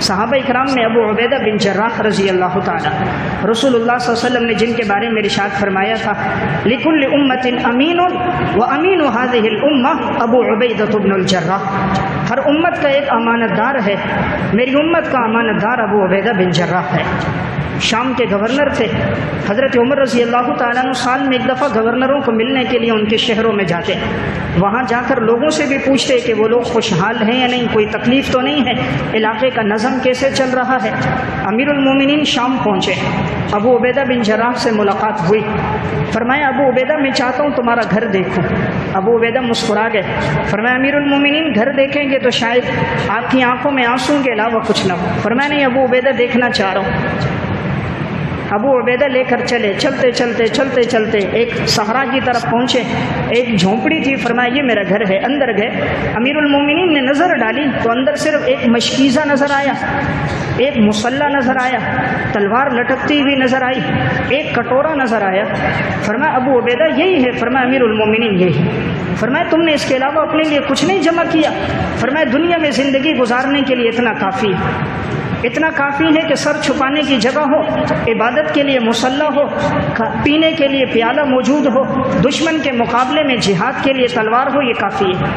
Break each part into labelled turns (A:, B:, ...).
A: صحابہ اکرام میں ابو عبیدہ بن جراح رضی اللہ تعالی رسول اللہ صلی اللہ علیہ وسلم نے جن کے بارے میں ارشاد فرمایا تھا لِكُلِّ أُمَّةٍ أَمِينٌ وَأَمِينُ هَذِهِ الْأُمَّةِ أَبُو عُبَيْدَةُ بْنُ الْجَرَّاحِ، ہر امت کا ایک امانت دار ہے، میری امت کا امانت دار ابو عبیدہ بن جراح ہے۔ شام کے گورنر تھے حضرت عمر رضی اللہ تعالیٰ عنہ، سال میں ایک دفعہ گورنروں کو ملنے کے لیے ان کے شہروں میں جاتے، وہاں جا کر لوگوں سے بھی پوچھتے کہ وہ لوگ خوشحال ہیں یا نہیں، کوئی تکلیف تو نہیں ہے، علاقے کا نظم کیسے چل رہا ہے۔ امیر المومنین شام پہنچے، ابو عبیدہ بن جراح سے ملاقات ہوئی، فرمایا ابو عبیدہ میں چاہتا ہوں تمہارا گھر دیکھوں۔ ابو عبیدہ مسکرا گئے، فرمایا امیر المومنین گھر دیکھیں گے تو شاید آپ کی آنکھوں میں آنسوں کے علاوہ کچھ نہ ہو۔ فرمایا نہیں ابو عبیدہ دیکھنا چاہ رہا ہوں۔ ابو عبیدہ لے کر چلے، چلتے چلتے چلتے چلتے ایک صحرا کی طرف پہنچے، ایک جھونپڑی تھی، فرمایا یہ میرا گھر ہے۔ اندر گئے، امیر المومنین نے نظر ڈالی تو اندر صرف ایک مشکیزہ نظر آیا، ایک مسلح نظر آیا، تلوار لٹکتی ہوئی نظر آئی، ایک کٹورا نظر آیا۔ فرمایا ابو عبیدہ یہی ہے؟ فرمایا امیر المومنین یہی۔ فرمایا تم نے اس کے علاوہ اپنے لیے کچھ نہیں جمع کیا؟ فرمایا دنیا میں زندگی گزارنے کے لیے اتنا کافی ہے، اتنا کافی ہے کہ سر چھپانے کی جگہ ہو، عبادت کے لیے مسلح ہو، پینے کے لیے پیالہ موجود ہو، دشمن کے مقابلے میں جہاد کے لیے تلوار ہو، یہ کافی ہے۔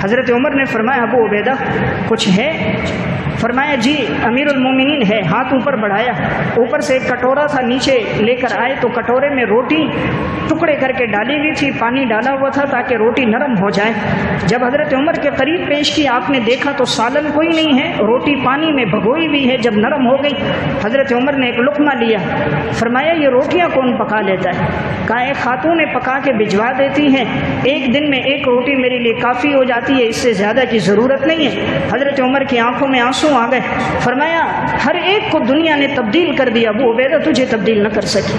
A: حضرت عمر نے فرمایا ابو عبیدہ کچھ ہے؟ فرمایا جی امیر المومنین ہے۔ ہاتھ اوپر بڑھایا، اوپر سے ایک کٹورا تھا، نیچے لے کر آئے تو کٹورے میں روٹی ٹکڑے کر کے ڈالی ہوئی تھی، پانی ڈالا ہوا تھا تاکہ روٹی نرم ہو جائے۔ جب حضرت عمر کے قریب پیش کی، آپ نے دیکھا تو سالن کوئی نہیں ہے، روٹی پانی میں بھگوئی ہوئی ہے۔ جب نرم ہو گئی حضرت عمر نے ایک لقمہ لیا، فرمایا یہ روٹیاں کون پکا لیتا ہے؟ کہا ایک خاتون پکا کے بھجوا دیتی ہیں، ایک دن میں ایک روٹی میرے لیے کافی ہو جاتی ہے، اس سے زیادہ کی ضرورت نہیں ہے۔ حضرت عمر کی آنکھوں میں آنسو آ گئے، فرمایا ہر ایک کو دنیا نے تبدیل کر دیا، ابو عبیدہ تجھے تبدیل نہ کر سکی،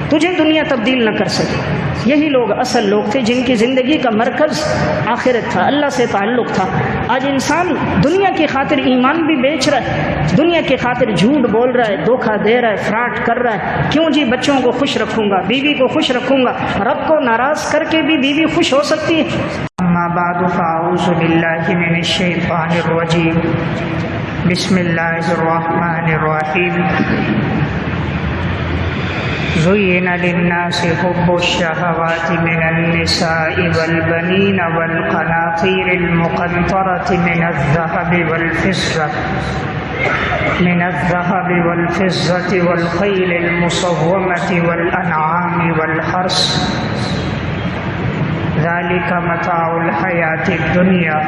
A: تجھے دنیا تبدیل نہ کر سکی۔ یہی لوگ اصل لوگ تھے جن کی زندگی کا مرکز آخرت تھا، اللہ سے تعلق تھا۔ آج انسان دنیا کی خاطر ایمان بھی بیچ رہا ہے، دنیا کی خاطر جھوٹ بول رہا ہے، دھوکہ دے رہا ہے، فراڈ کر رہا ہے۔ کیوں جی؟ بچوں کو خوش رکھوں گا، بیوی کو خوش رکھوں گا۔ رب کو ناراض کر کے بھی بیوی خوش ہو سکتی ہے۔ اما بعد فاعوذ باللہ من الشیطان الرجیم، بسم اللہ الرحمن الرحیم۔ زُيِّنَ لِلنَّاسِ حُبُّ الشَّهَوَاتِ مِنَ النِّسَاءِ وَالْبَنِينَ وَالْقَنَاطِيرِ الْمُقَنطَرَةِ من الذهب والفضة والخيل المصومة والأنعام والحرث، ذلك متاع الحياة الدنيا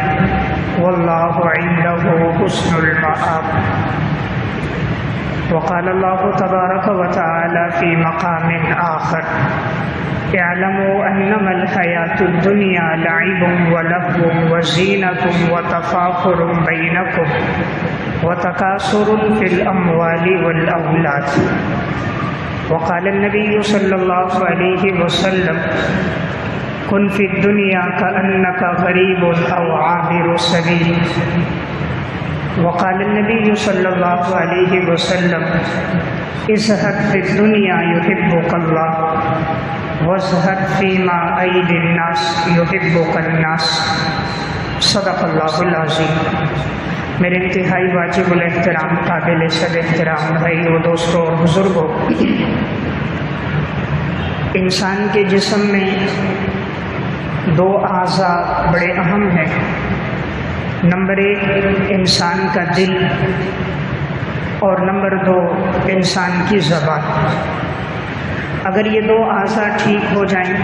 A: والله عنده حسن المآب۔ وقال الله تبارك وتعالى في مقام آخر: اعلموا انما الحياة الدنيا لعب ولهو وزينة وتفاخر بينكم وتكاثر في الأموال والأولاد۔ وقال النبي صلى الله عليه وسلم: كن في الدنيا كأنك غريب أو عابر سبيل۔ وقال النبي صلى الله عليه وسلم: ازهد في الدنيا يحبك الله وازهد فيما أيدي الناس يحبك الناس۔ صدق اللہ العظیم۔ میرے انتہائی واجب الاحترام قابل صد احترام بھائیو، دوستوں اور بزرگوں، انسان کے جسم میں دو اعضاء بڑے اہم ہیں۔ نمبر ایک انسان کا دل، اور نمبر دو انسان کی زبان۔ اگر یہ دو اعضاء ٹھیک ہو جائیں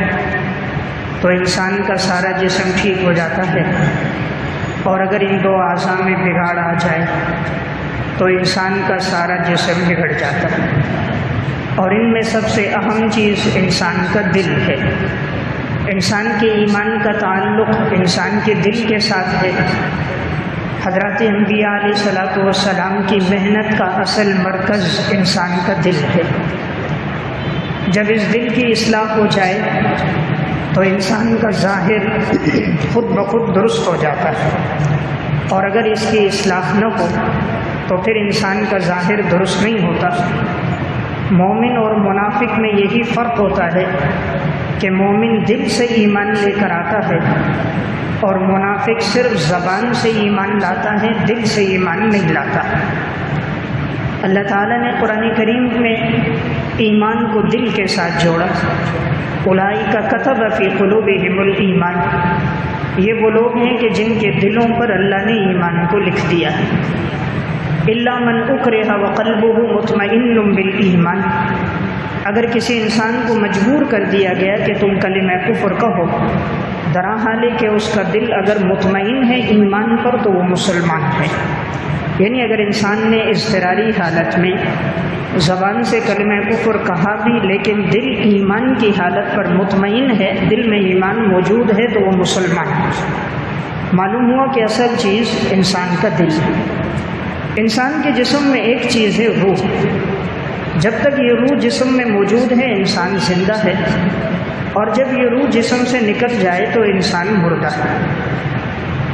A: تو انسان کا سارا جسم ٹھیک ہو جاتا ہے، اور اگر ان دو اعضاء میں بگاڑ آ جائے تو انسان کا سارا جسم بگڑ جاتا ہے۔ اور ان میں سب سے اہم چیز انسان کا دل ہے۔ انسان کے ایمان کا تعلق انسان کے دل کے ساتھ ہے۔ حضرات انبیاء علیہ الصلوۃ والسلام کی محنت کا اصل مرکز انسان کا دل ہے۔ جب اس دل کی اصلاح ہو جائے تو انسان کا ظاہر خود بخود درست ہو جاتا ہے، اور اگر اس کی اصلاح نہ ہو تو پھر انسان کا ظاہر درست نہیں ہوتا۔ مومن اور منافق میں یہی فرق ہوتا ہے کہ مومن دل سے ایمان لے کر آتا ہے اور منافق صرف زبان سے ایمان لاتا ہے، دل سے ایمان نہیں لاتا۔ اللہ تعالیٰ نے قرآن کریم میں ایمان کو دل کے ساتھ جوڑا، اولئک کتب فی قلوبہم الایمان، یہ وہ لوگ ہیں کہ جن کے دلوں پر اللہ نے ایمان کو لکھ دیا ہے۔ الا من اکرہ وقلبہ مطمئن بالایمان، اگر کسی انسان کو مجبور کر دیا گیا کہ تم کلمہ کفر کہو، درا حالے کہ اس کا دل اگر مطمئن ہے ایمان پر تو وہ مسلمان ہے۔ یعنی اگر انسان نے اضطراری حالت میں زبان سے کلمہ کفر کہا بھی لیکن دل ایمان کی حالت پر مطمئن ہے، دل میں ایمان موجود ہے، تو وہ مسلمان ہے۔ معلوم ہوا کہ اصل چیز انسان کا دل ہے۔ انسان کے جسم میں ایک چیز ہے روح، جب تک یہ روح جسم میں موجود ہے انسان زندہ ہے، اور جب یہ روح جسم سے نکل جائے تو انسان مردہ ہے۔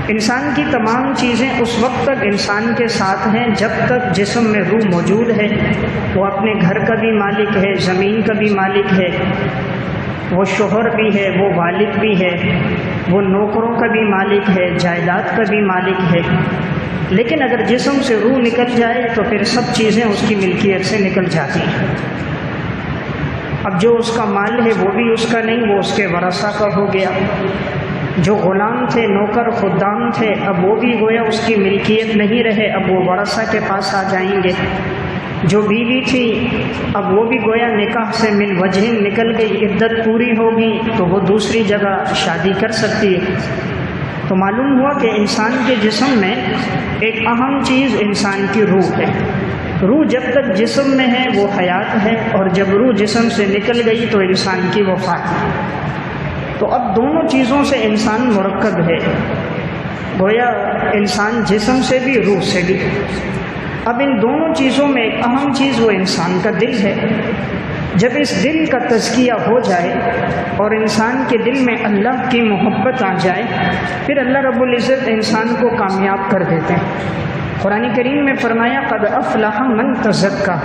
A: انسان کی تمام چیزیں اس وقت تک انسان کے ساتھ ہیں جب تک جسم میں روح موجود ہے۔ وہ اپنے گھر کا بھی مالک ہے، زمین کا بھی مالک ہے، وہ شوہر بھی ہے، وہ والد بھی ہے، وہ نوکروں کا بھی مالک ہے، جائیداد کا بھی مالک ہے۔ لیکن اگر جسم سے روح نکل جائے تو پھر سب چیزیں اس کی ملکیت سے نکل جاتی ہیں۔ اب جو اس کا مال ہے وہ بھی اس کا نہیں، وہ اس کے ورثہ کا ہو گیا۔ جو غلام تھے، نوکر خدام تھے، اب وہ بھی گویا اس کی ملکیت نہیں رہے، اب وہ ورثہ کے پاس آ جائیں گے۔ جو بیوی تھی اب وہ بھی گویا نکاح سے من وجہ نکل گئی، عدت پوری ہوگی تو وہ دوسری جگہ شادی کر سکتی ہے۔ تو معلوم ہوا کہ انسان کے جسم میں ایک اہم چیز انسان کی روح ہے۔ روح جب تک جسم میں ہے وہ حیات ہے، اور جب روح جسم سے نکل گئی تو انسان کی وفات ہے۔ تو اب دونوں چیزوں سے انسان مرکب ہے، گویا انسان جسم سے بھی روح سے بھی۔ اب ان دونوں چیزوں میں ایک اہم چیز وہ انسان کا دل ہے۔ جب اس دل کا تزکیہ ہو جائے اور انسان کے دل میں اللہ کی محبت آ جائے، پھر اللہ رب العزت انسان کو کامیاب کر دیتے ہیں۔ قرآن کریم میں فرمایا قد افلح من تزکا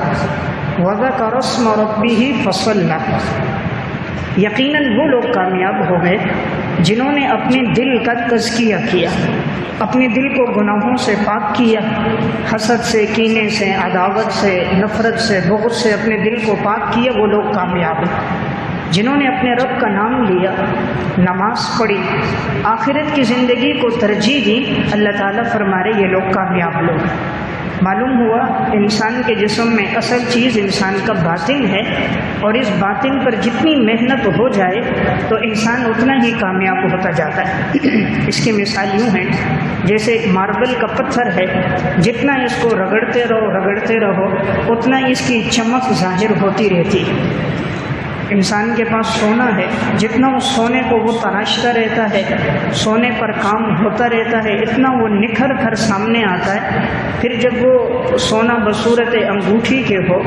A: وذکر اسم ربہ فصلی، یقیناً وہ لوگ کامیاب ہو گئے جنہوں نے اپنے دل کا تزکیہ کیا، اپنے دل کو گناہوں سے پاک کیا، حسد سے، کینے سے، عداوت سے، نفرت سے، بغض سے اپنے دل کو پاک کیا، وہ لوگ کامیاب ہیں۔ جنہوں نے اپنے رب کا نام لیا، نماز پڑھی، آخرت کی زندگی کو ترجیح دی، اللہ تعالیٰ فرما رہے یہ لوگ کامیاب لوگ۔ معلوم ہوا انسان کے جسم میں اصل چیز انسان کا باطن ہے، اور اس باطن پر جتنی محنت ہو جائے تو انسان اتنا ہی کامیاب ہوتا جاتا ہے۔ اس کی مثال یوں ہے جیسے ایک ماربل کا پتھر ہے، جتنا اس کو رگڑتے رہو اتنا اس کی چمک ظاہر ہوتی رہتی ہے۔ انسان کے پاس سونا ہے، جتنا اس سونے کو وہ تراشتا رہتا ہے، سونے پر کام ہوتا رہتا ہے، اتنا وہ نکھر کر سامنے آتا ہے۔ پھر جب وہ سونا بصورت انگوٹھی کے ہو،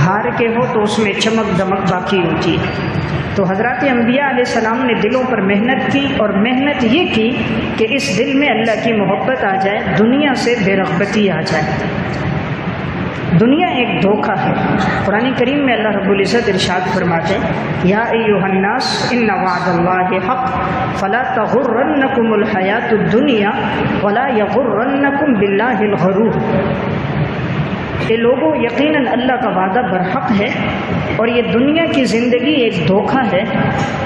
A: ہار کے ہو، تو اس میں چمک دمک باقی ہوتی ہے۔ تو حضرات انبیاء علیہ السلام نے دلوں پر محنت کی، اور محنت یہ کی کہ اس دل میں اللہ کی محبت آ جائے، دنیا سے بے رغبتی آ جائے۔ دنیا ایک دھوکہ ہے۔ قرآن کریم میں اللہ رب العزت ارشاد فرماتے یا ایھا الناس ان وعد اللہ حق فلا تغرنکم الحیات الدنیا ولا یغرنکم باللہ الغرور۔ یہ لوگوں، یقیناً اللہ کا وعدہ برحق ہے، اور یہ دنیا کی زندگی ایک دھوکہ ہے،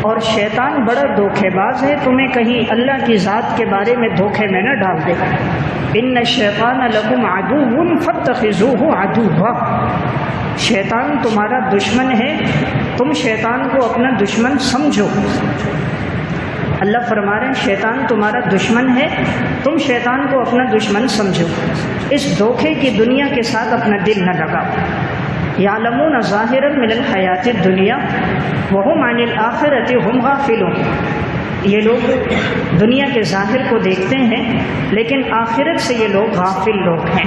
A: اور شیطان بڑا دھوکے باز ہے، تمہیں کہیں اللہ کی ذات کے بارے میں دھوکے میں نہ ڈال دے۔ ان الشیطان لکم عدو فاتخذوہ عدوا، شیطان تمہارا دشمن ہے، تم شیطان کو اپنا دشمن سمجھو۔ اللہ فرما رہے ہیں شیطان تمہارا دشمن ہے، تم شیطان کو اپنا دشمن سمجھو۔ اس دھوکے کی دنیا کے ساتھ اپنا دل نہ لگاؤ۔ یعلمون ظاہرا من الحیات الدنیا وہم عن الآخرۃ ہم غافلون، یہ لوگ دنیا کے ظاہر کو دیکھتے ہیں لیکن آخرت سے یہ لوگ غافل لوگ ہیں۔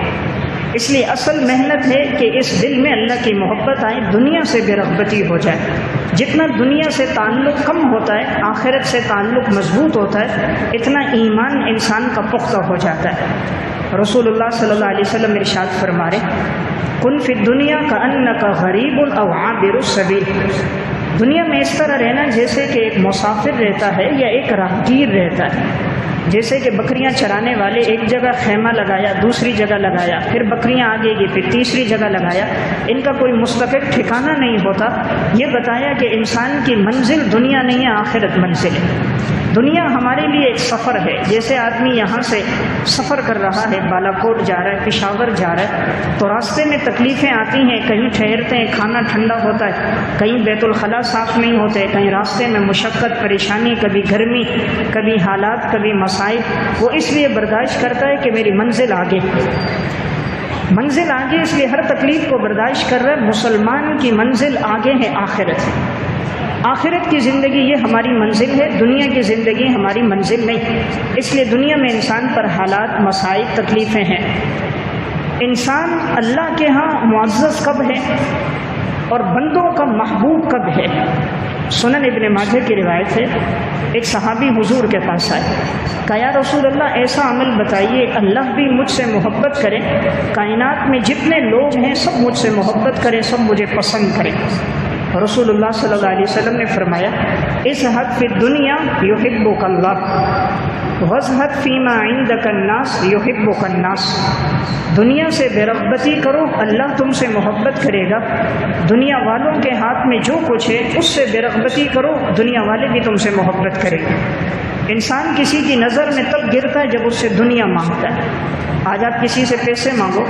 A: اس لیے اصل محنت ہے کہ اس دل میں اللہ کی محبت آئے، دنیا سے بے رغبتی ہو جائے۔ جتنا دنیا سے تعلق کم ہوتا ہے، آخرت سے تعلق مضبوط ہوتا ہے، اتنا ایمان انسان کا پختہ ہو جاتا ہے۔ رسول اللہ صلی اللہ علیہ وسلم ارشاد فرما رہے کن فی الدنیا کأنک غریب او عابر السبیل، دنیا میں اس طرح رہنا جیسے کہ ایک مسافر رہتا ہے یا ایک راہگیر رہتا ہے. جیسے کہ بکریاں چرانے والے ایک جگہ خیمہ لگایا، دوسری جگہ لگایا، پھر بکریاں آگے گئی، پھر تیسری جگہ لگایا، ان کا کوئی مستقل ٹھکانہ نہیں ہوتا. یہ بتایا کہ انسان کی منزل دنیا نہیں ہے، آخرت منزل ہے. دنیا ہمارے لیے ایک سفر ہے. جیسے آدمی یہاں سے سفر کر رہا ہے، بالا کوٹ جا رہا ہے، پشاور جا رہا ہے، تو راستے میں تکلیفیں آتی ہیں، کہیں ٹھہرتے ہیں، کھانا ٹھنڈا ہوتا ہے، کہیں بیت الخلاء صاف نہیں ہوتے، کہیں راستے میں مشقت، پریشانی، کبھی گرمی، کبھی حالات، کبھی مصائب. وہ اس لیے برداشت کرتا ہے کہ میری منزل آگے، منزل آگے، اس لیے ہر تکلیف کو برداشت کر رہا ہے. مسلمان کی منزل آگے ہے، آخرت. آخرت کی زندگی یہ ہماری منزل ہے، دنیا کی زندگی ہماری منزل نہیں. اس لیے دنیا میں انسان پر حالات، مصائب، تکلیفیں ہیں. انسان اللہ کے ہاں معزز کب ہے اور بندوں کا محبوب کب ہے؟ سنن ابن ماجہ کی روایت ہے، ایک صحابی حضور کے پاس آئے، کہا یا رسول اللہ ایسا عمل بتائیے اللہ بھی مجھ سے محبت کرے، کائنات میں جتنے لوگ ہیں سب مجھ سے محبت کریں، سب مجھے پسند کریں. رسول اللہ صلی اللہ علیہ وسلم نے فرمایا اذهب فی الدنیا یحبک اللہ واذهب فیما عندک الناس یحبک الناس. دنیا سے بے رغبتی کرو، اللہ تم سے محبت کرے گا. دنیا والوں کے ہاتھ میں جو کچھ ہے اس سے بے رغبتی کرو، دنیا والے بھی تم سے محبت کریں گے. انسان کسی کی نظر میں تب گرتا ہے جب اس سے دنیا مانگتا ہے. آج آپ کسی سے پیسے مانگو،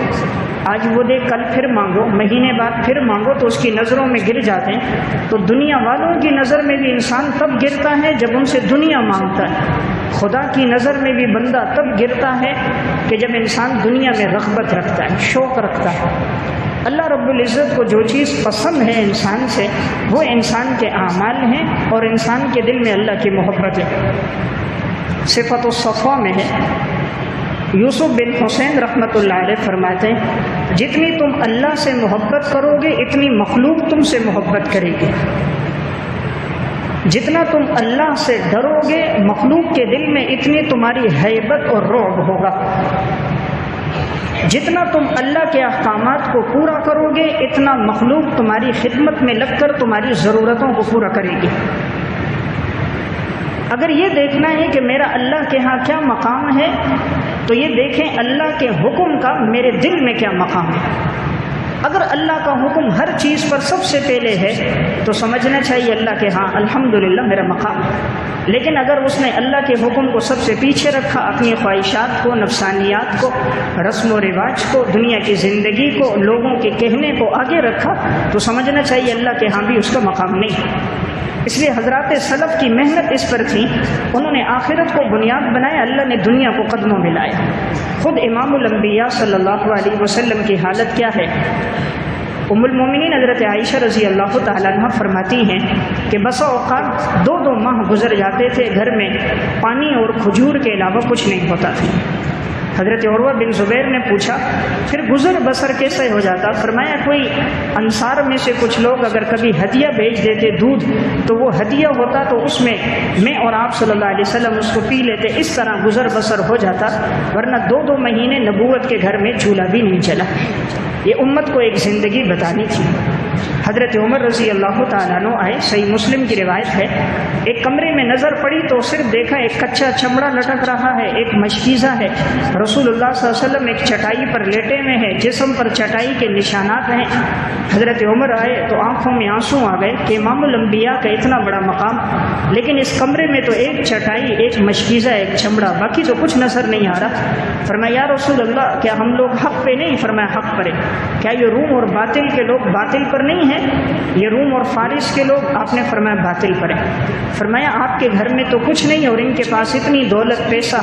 A: آج وہ دے، کل پھر مانگو، مہینے بعد پھر مانگو، تو اس کی نظروں میں گر جاتے ہیں. تو دنیا والوں کی نظر میں بھی انسان تب گرتا ہے جب ان سے دنیا مانگتا ہے. خدا کی نظر میں بھی بندہ تب گرتا ہے کہ جب انسان دنیا میں رغبت رکھتا ہے، شوق رکھتا ہے. اللہ رب العزت کو جو چیز پسند ہے انسان سے، وہ انسان کے اعمال ہیں اور انسان کے دل میں اللہ کی محبت ہے. صفت الصفا میں ہے، یوسف بن حسین رحمۃ اللہ علیہ فرماتے ہیں جتنی تم اللہ سے محبت کرو گے اتنی مخلوق تم سے محبت کرے گی. جتنا تم اللہ سے ڈرو گے مخلوق کے دل میں اتنی تمہاری ہیبت اور رعب ہوگا. جتنا تم اللہ کے احکامات کو پورا کرو گے اتنا مخلوق تمہاری خدمت میں لگ کر تمہاری ضرورتوں کو پورا کرے گی. اگر یہ دیکھنا ہے کہ میرا اللہ کے ہاں کیا مقام ہے تو یہ دیکھیں اللہ کے حکم کا میرے دل میں کیا مقام ہے. اگر اللہ کا حکم ہر چیز پر سب سے پہلے ہے تو سمجھنا چاہیے اللہ کے ہاں الحمدللہ میرا مقام. لیکن اگر اس نے اللہ کے حکم کو سب سے پیچھے رکھا، اپنی خواہشات کو، نفسانیات کو، رسم و رواج کو، دنیا کی زندگی کو، لوگوں کے کہنے کو آگے رکھا تو سمجھنا چاہیے اللہ کے ہاں بھی اس کا مقام نہیں. اس لیے حضرات سلف کی محنت اس پر تھی، انہوں نے آخرت کو بنیاد بنایا، اللہ نے دنیا کو قدموں میں لایا. خود امام الانبیاء صلی اللہ علیہ وسلم کی حالت کیا ہے؟ ام المومنین حضرت عائشہ رضی اللہ تعالیٰ عنہ فرماتی ہیں کہ بسا اوقات 2 ماہ گزر جاتے تھے، گھر میں پانی اور کھجور کے علاوہ کچھ نہیں ہوتا تھا. حضرت عروہ بن زبیر نے پوچھا پھر گزر بسر کیسے ہو جاتا؟ فرمایا کوئی انصار میں سے کچھ لوگ اگر کبھی ہدیہ بھیج دیتے دودھ تو وہ ہدیہ ہوتا تو اس میں اور آپ صلی اللہ علیہ وسلم اس کو پی لیتے، اس طرح گزر بسر ہو جاتا. ورنہ 2 مہینے نبوت کے گھر میں چولہا بھی نہیں چلا. یہ امت کو ایک زندگی بتانی تھی. حضرت عمر رضی اللہ تعالیٰ عنہ آئے، صحیح مسلم کی روایت ہے، ایک کمرے میں نظر پڑی تو صرف دیکھا ایک کچا چمڑا لٹک رہا ہے، ایک مشکیزہ ہے. رسول اللہ صلی اللہ علیہ وسلم ایک چٹائی پر لیٹے ہوئے ہیں، جسم پر چٹائی کے نشانات ہیں. حضرت عمر آئے تو آنکھوں میں آنسو آ گئے کہ امام الانبیاء کا اتنا بڑا مقام، لیکن اس کمرے میں تو ایک چٹائی، ایک مشکیزہ، ایک چمڑا، باقی تو کچھ نظر نہیں آ رہا. فرمایا یا رسول اللہ کیا ہم لوگ حق پہ نہیں؟ فرمایا حق پر ہے. کیا یہ روم اور باطل کے لوگ باطل پر نہیں ہیں؟ یہ روم اور فارس کے لوگ؟ آپ نے فرمایا باطل پر ہے. فرمایا آپ کے گھر میں تو کچھ نہیں اور ان کے پاس اتنی دولت پیسہ.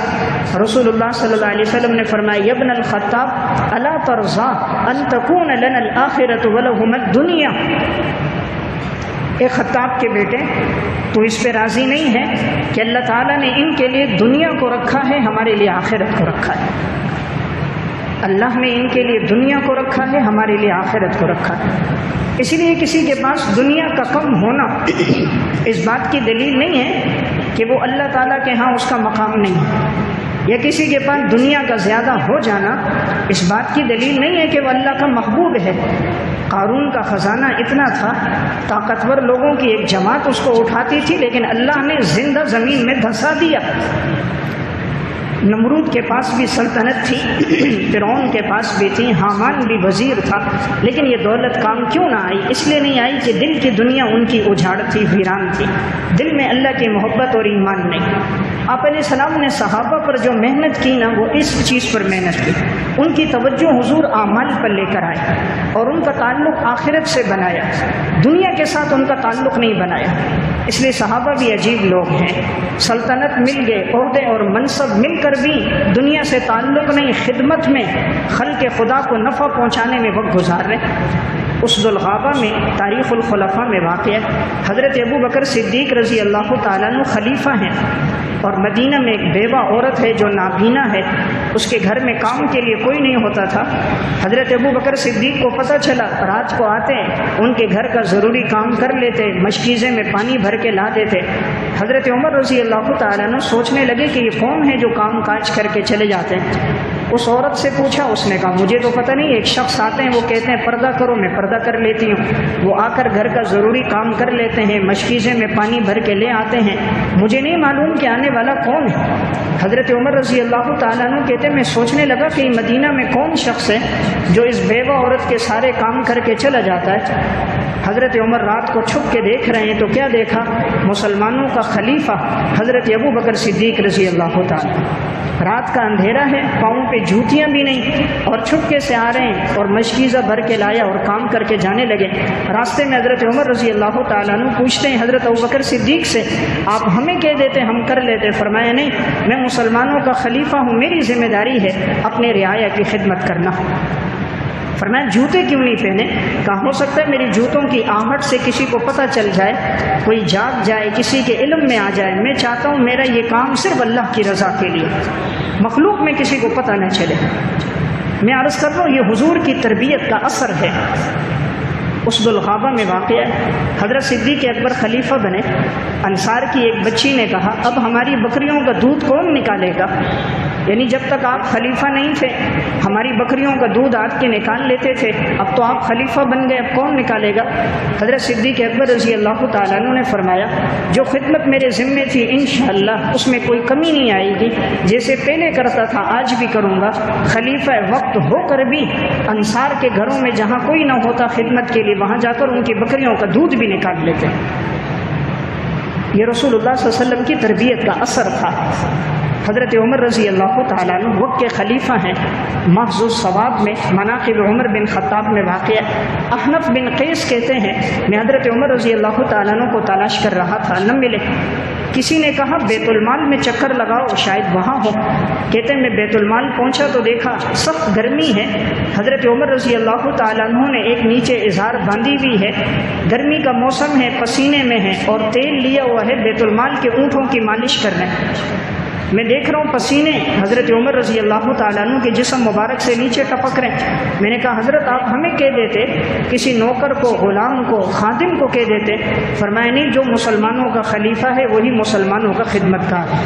A: رسول اللہ صلی اللہ علیہ وسلم نے فرمایا یا ابن الخطاب الا ترضى ان تكون لنا الاخرة ولهم الدنيا. اے خطاب کے بیٹے تو اس پہ راضی نہیں ہے کہ اللہ تعالیٰ نے ان کے لیے دنیا کو رکھا ہے، ہمارے لیے آخرت کو رکھا ہے. اللہ نے ان کے لیے دنیا کو رکھا ہے، ہمارے لیے آخرت کو رکھا ہے. اسی لیے کسی کے پاس دنیا کا کم ہونا اس بات کی دلیل نہیں ہے کہ وہ اللہ تعالیٰ کے ہاں اس کا مقام نہیں ہے. یا کسی کے پاس دنیا کا زیادہ ہو جانا اس بات کی دلیل نہیں ہے کہ وہ اللہ کا محبوب ہے۔ قارون کا خزانہ اتنا تھا، طاقتور لوگوں کی ایک جماعت اس کو اٹھاتی تھی، لیکن اللہ نے زندہ زمین میں دھسا دیا۔ نمرود کے پاس بھی سلطنت تھی، فرعون کے پاس بھی تھی، حامان بھی وزیر تھا، لیکن یہ دولت کام کیوں نہ آئی؟ اس لیے نہیں آئی کہ دل کی دنیا ان کی اجاڑ تھی، ویران تھی، دل میں اللہ کی محبت اور ایمان نہیں۔ آپ علیہ السلام نے صحابہ پر جو محنت کی نا، وہ اس چیز پر محنت کی، ان کی توجہ حضور اعمال پر لے کر آئے اور ان کا تعلق آخرت سے بنایا، دنیا کے ساتھ ان کا تعلق نہیں بنایا۔ اس لیے صحابہ بھی عجیب لوگ ہیں، سلطنت مل گئے، عہدے اور منصب مل کر بھی دنیا سے تعلق نہیں، خدمت میں خلق خدا کو نفع پہنچانے میں وقت گزار رہے۔ اس ذوالغابہ میں تاریخ الخلفاء میں واقع ہے، حضرت ابو بکر صدیق رضی اللہ تعالیٰ عنہ خلیفہ ہیں، اور مدینہ میں ایک بیوہ عورت ہے جو نابینا ہے، اس کے گھر میں کام کے لیے کوئی نہیں ہوتا تھا۔ حضرت ابو بکر صدیق کو پتہ چلا، رات کو آتے ان کے گھر کا ضروری کام کر لیتے، مشکیزے میں پانی بھر کے لا دیتے۔ حضرت عمر رضی اللہ تعالیٰ عنہ سوچنے لگے کہ یہ کون ہے جو کام کاج کر کے چلے جاتے ہیں۔ اس عورت سے پوچھا، اس نے کہا مجھے تو پتہ نہیں، ایک شخص آتے ہیں وہ کہتے ہیں پردہ کرو، میں پردہ کر لیتی ہوں، وہ آ کر گھر کا ضروری کام کر لیتے ہیں، مشکیزے میں پانی بھر کے لے آتے ہیں، مجھے نہیں معلوم کہ آنے والا کون ہے۔ حضرت عمر رضی اللہ تعالیٰ عنہ کہتے ہیں میں سوچنے لگا کہ مدینہ میں کون شخص ہے جو اس بیوہ عورت کے سارے کام کر کے چلا جاتا ہے۔ حضرت عمر رات کو چھپ کے دیکھ رہے ہیں تو کیا دیکھا؟ مسلمانوں کا خلیفہ حضرت ابو بکر صدیق رضی اللہ تعالیٰ، رات کا اندھیرا ہے، پاؤں پہ جوتیاں بھی نہیں، اور چھپکے سے آ رہے ہیں اور مشکیزہ بھر کے لایا اور کام کر کے جانے لگے۔ راستے میں حضرت عمر رضی اللہ تعالیٰ عنہ پوچھتے ہیں حضرت ابو بکر صدیق سے، آپ ہمیں کہہ دیتے ہم کر لیتے؟ فرمایا نہیں، میں مسلمانوں کا خلیفہ ہوں، میری ذمہ داری ہے اپنے رعایا کی خدمت کرنا۔ فرمایا جوتے کیوں نہیں پہنے؟ کہا ہو سکتا ہے میری جوتوں کی آہٹ سے کسی کو پتہ چل جائے، کوئی جاگ جائے، کسی کے علم میں آ جائے، میں چاہتا ہوں میرا یہ کام صرف اللہ کی رضا کے لیے، مخلوق میں کسی کو پتہ نہ چلے۔ میں عرض کر رہا ہوں یہ حضور کی تربیت کا اثر ہے۔ اس ذوالغابہ میں واقع ہے، حضرت صدیق اکبر خلیفہ بنے، انصار کی ایک بچی نے کہا اب ہماری بکریوں کا دودھ کون نکالے گا؟ یعنی جب تک آپ خلیفہ نہیں تھے ہماری بکریوں کا دودھ آپ کے نکال لیتے تھے، اب تو آپ خلیفہ بن گئے، اب کون نکالے گا؟ حضرت صدیق اکبر رضی اللہ تعالیٰ عنہ نے فرمایا جو خدمت میرے ذمے تھی انشاءاللہ اس میں کوئی کمی نہیں آئے گی، جیسے پہلے کرتا تھا آج بھی کروں گا۔ خلیفہ وقت ہو کر بھی انصار کے گھروں میں جہاں کوئی نہ ہوتا خدمت کے لیے وہاں جا کر ان کی بکریوں کا دودھ بھی نکال لیتے۔ یہ رسول اللہ صلی اللہ علیہ وسلم کی تربیت کا اثر تھا۔ حضرت عمر رضی اللہ تعالیٰ عنہ وقت کے خلیفہ ہیں، محض الثواب میں مناقب عمر بن خطاب میں واقع ہے۔ احنف بن قیس کہتے ہیں میں حضرت عمر رضی اللہ تعالیٰ عنہ کو تلاش کر رہا تھا، نہ ملے۔ کسی نے کہا بیت المال میں چکر لگاؤ شاید وہاں ہو۔ کہتے ہیں میں بیت المال پہنچا تو دیکھا سخت گرمی ہے، حضرت عمر رضی اللہ تعالیٰ عنہ نے ایک نیچے اظہار باندھی ہوئی ہے، گرمی کا موسم ہے، پسینے میں ہے اور تیل لیا ہوا ہے، بیت المال کے اونٹوں کی مالش کر رہے ہیں۔ میں دیکھ رہا ہوں پسینے حضرت عمر رضی اللہ تعالیٰ عنہ کے جسم مبارک سے نیچے ٹپک رہے ہیں۔ میں نے کہا حضرت آپ ہمیں کہہ دیتے، کسی نوکر کو، غلام کو، خادم کو کہہ دیتے۔ فرمایا نہیں، جو مسلمانوں کا خلیفہ ہے وہی مسلمانوں کا خدمت گار ہے،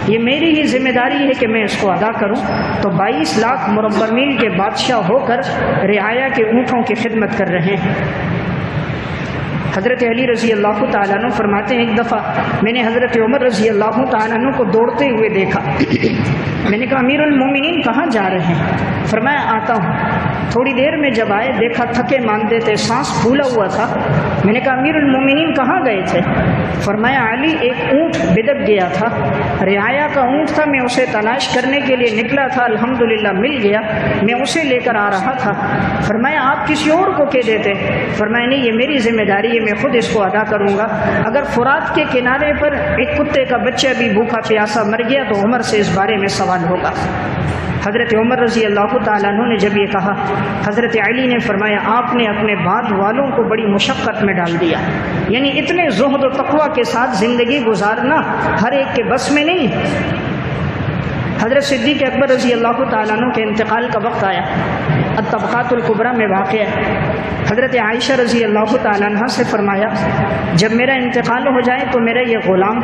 A: یہ میری ہی ذمہ داری ہے کہ میں اس کو ادا کروں۔ تو 22 لاکھ مربع میل کے بادشاہ ہو کر رعایا کے اونٹوں کی خدمت کر رہے ہیں۔ حضرت علی رضی اللہ تعالیٰ عنہ فرماتے ہیں ایک دفعہ میں نے حضرت عمر رضی اللہ تعالیٰ عنہ کو دوڑتے ہوئے دیکھا۔ میں نے کہا امیر المومنین کہاں جا رہے ہیں؟ فرمایا آتا ہوں۔ تھوڑی دیر میں جب آئے دیکھا تھکے ماندے تھے، سانس پھولا ہوا تھا۔ میں نے کہا امیر المومنین کہاں گئے تھے؟ فرمایا علی ایک اونٹ بدک گیا تھا، رعایا کا اونٹ تھا، میں اسے تلاش کرنے کے لیے نکلا تھا، الحمدللہ مل گیا، میں اسے لے کر آ رہا تھا۔ فرمایا آپ کسی اور کو کہہ دیتے؟ فرمایا نہیں، یہ میری ذمہ داری ہے، میں خود اس کو ادا کروں گا۔ اگر فرات کے کنارے پر ایک کتے کا بچہ بھی بھوکا پیاسا مر گیا تو عمر سے اس بارے میں سوال ہوگا۔ حضرت عمر رضی اللہ تعالیٰ عنہ نے جب یہ کہا، حضرت علی نے فرمایا آپ نے اپنے بعد والوں کو بڑی مشقت میں ڈال دیا، یعنی اتنے زہد و تقوی کے ساتھ زندگی گزارنا ہر ایک کے بس میں نہیں۔ حضرت صدیق اکبر رضی اللہ تعالیٰ عنہ کے انتقال کا وقت آیا، الطبقات الکبریٰ میں واقع ہے۔ حضرت عائشہ رضی اللہ تعالیٰ عنہ سے فرمایا جب میرا انتقال ہو جائے تو میرا یہ غلام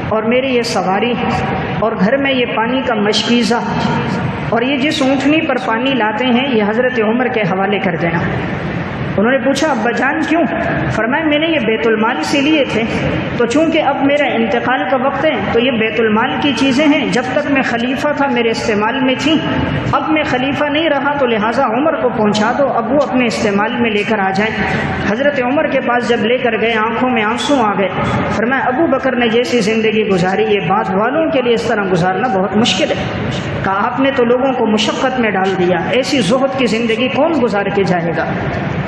A: اور میری یہ سواری اور گھر میں یہ پانی کا مشکیزہ اور یہ جس اونٹنی پر پانی لاتے ہیں یہ حضرت عمر کے حوالے کر دینا۔ انہوں نے پوچھا ابا جان کیوں؟ فرمایا میں نے یہ بیت المال سے لیے تھے، تو چونکہ اب میرا انتقال کا وقت ہے تو یہ بیت المال کی چیزیں ہیں، جب تک میں خلیفہ تھا میرے استعمال میں تھیں، اب میں خلیفہ نہیں رہا تو لہٰذا عمر کو پہنچا دو، اب وہ اپنے استعمال میں لے کر آ جائیں۔ حضرت عمر کے پاس جب لے کر گئے آنکھوں میں آنسو آ گئے۔ فرمایا ابو بکر نے جیسی زندگی گزاری یہ بعد والوں کے لیے اس طرح گزارنا بہت مشکل ہے۔ کہا آپ نے تو لوگوں کو مشقت میں ڈال دیا، ایسی زہد کی زندگی کون گزار کے جائے گا؟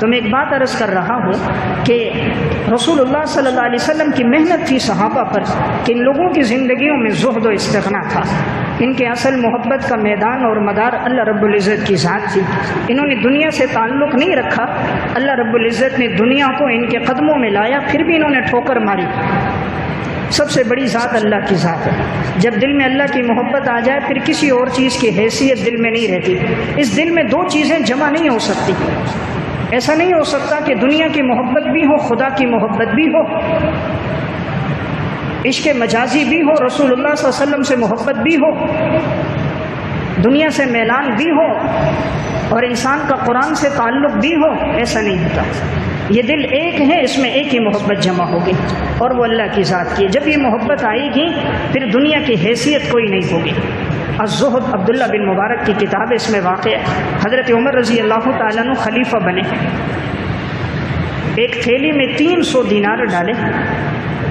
A: تو میں ایک بات عرض کر رہا ہوں کہ رسول اللہ صلی اللہ علیہ وسلم کی محنت تھی صحابہ پر کہ ان لوگوں کی زندگیوں میں زہد و استغنا تھا، ان کے اصل محبت کا میدان اور مدار اللہ رب العزت کی ذات تھی۔ انہوں نے دنیا سے تعلق نہیں رکھا، اللہ رب العزت نے دنیا کو ان کے قدموں میں لایا، پھر بھی انہوں نے ٹھوکر ماری۔ سب سے بڑی ذات اللہ کی ذات ہے، جب دل میں اللہ کی محبت آ جائے پھر کسی اور چیز کی حیثیت دل میں نہیں رہتی۔ اس دل میں دو چیزیں جمع نہیں ہو سکتی، ایسا نہیں ہو سکتا کہ دنیا کی محبت بھی ہو، خدا کی محبت بھی ہو، عشق مجازی بھی ہو، رسول اللہ صلی اللہ علیہ وسلم سے محبت بھی ہو، دنیا سے میلان بھی ہو اور انسان کا قرآن سے تعلق بھی ہو، ایسا نہیں ہوتا۔ یہ دل ایک ہے، اس میں ایک ہی محبت جمع ہوگی اور وہ اللہ کی ذات کی۔ جب یہ محبت آئے گی پھر دنیا کی حیثیت کوئی نہیں ہوگی۔ الزہد عبداللہ بن مبارک کی کتاب اس میں واقع ہے، حضرت عمر رضی اللہ تعالیٰ عنہ خلیفہ بنے، ایک تھیلی میں 300 دینار ڈالے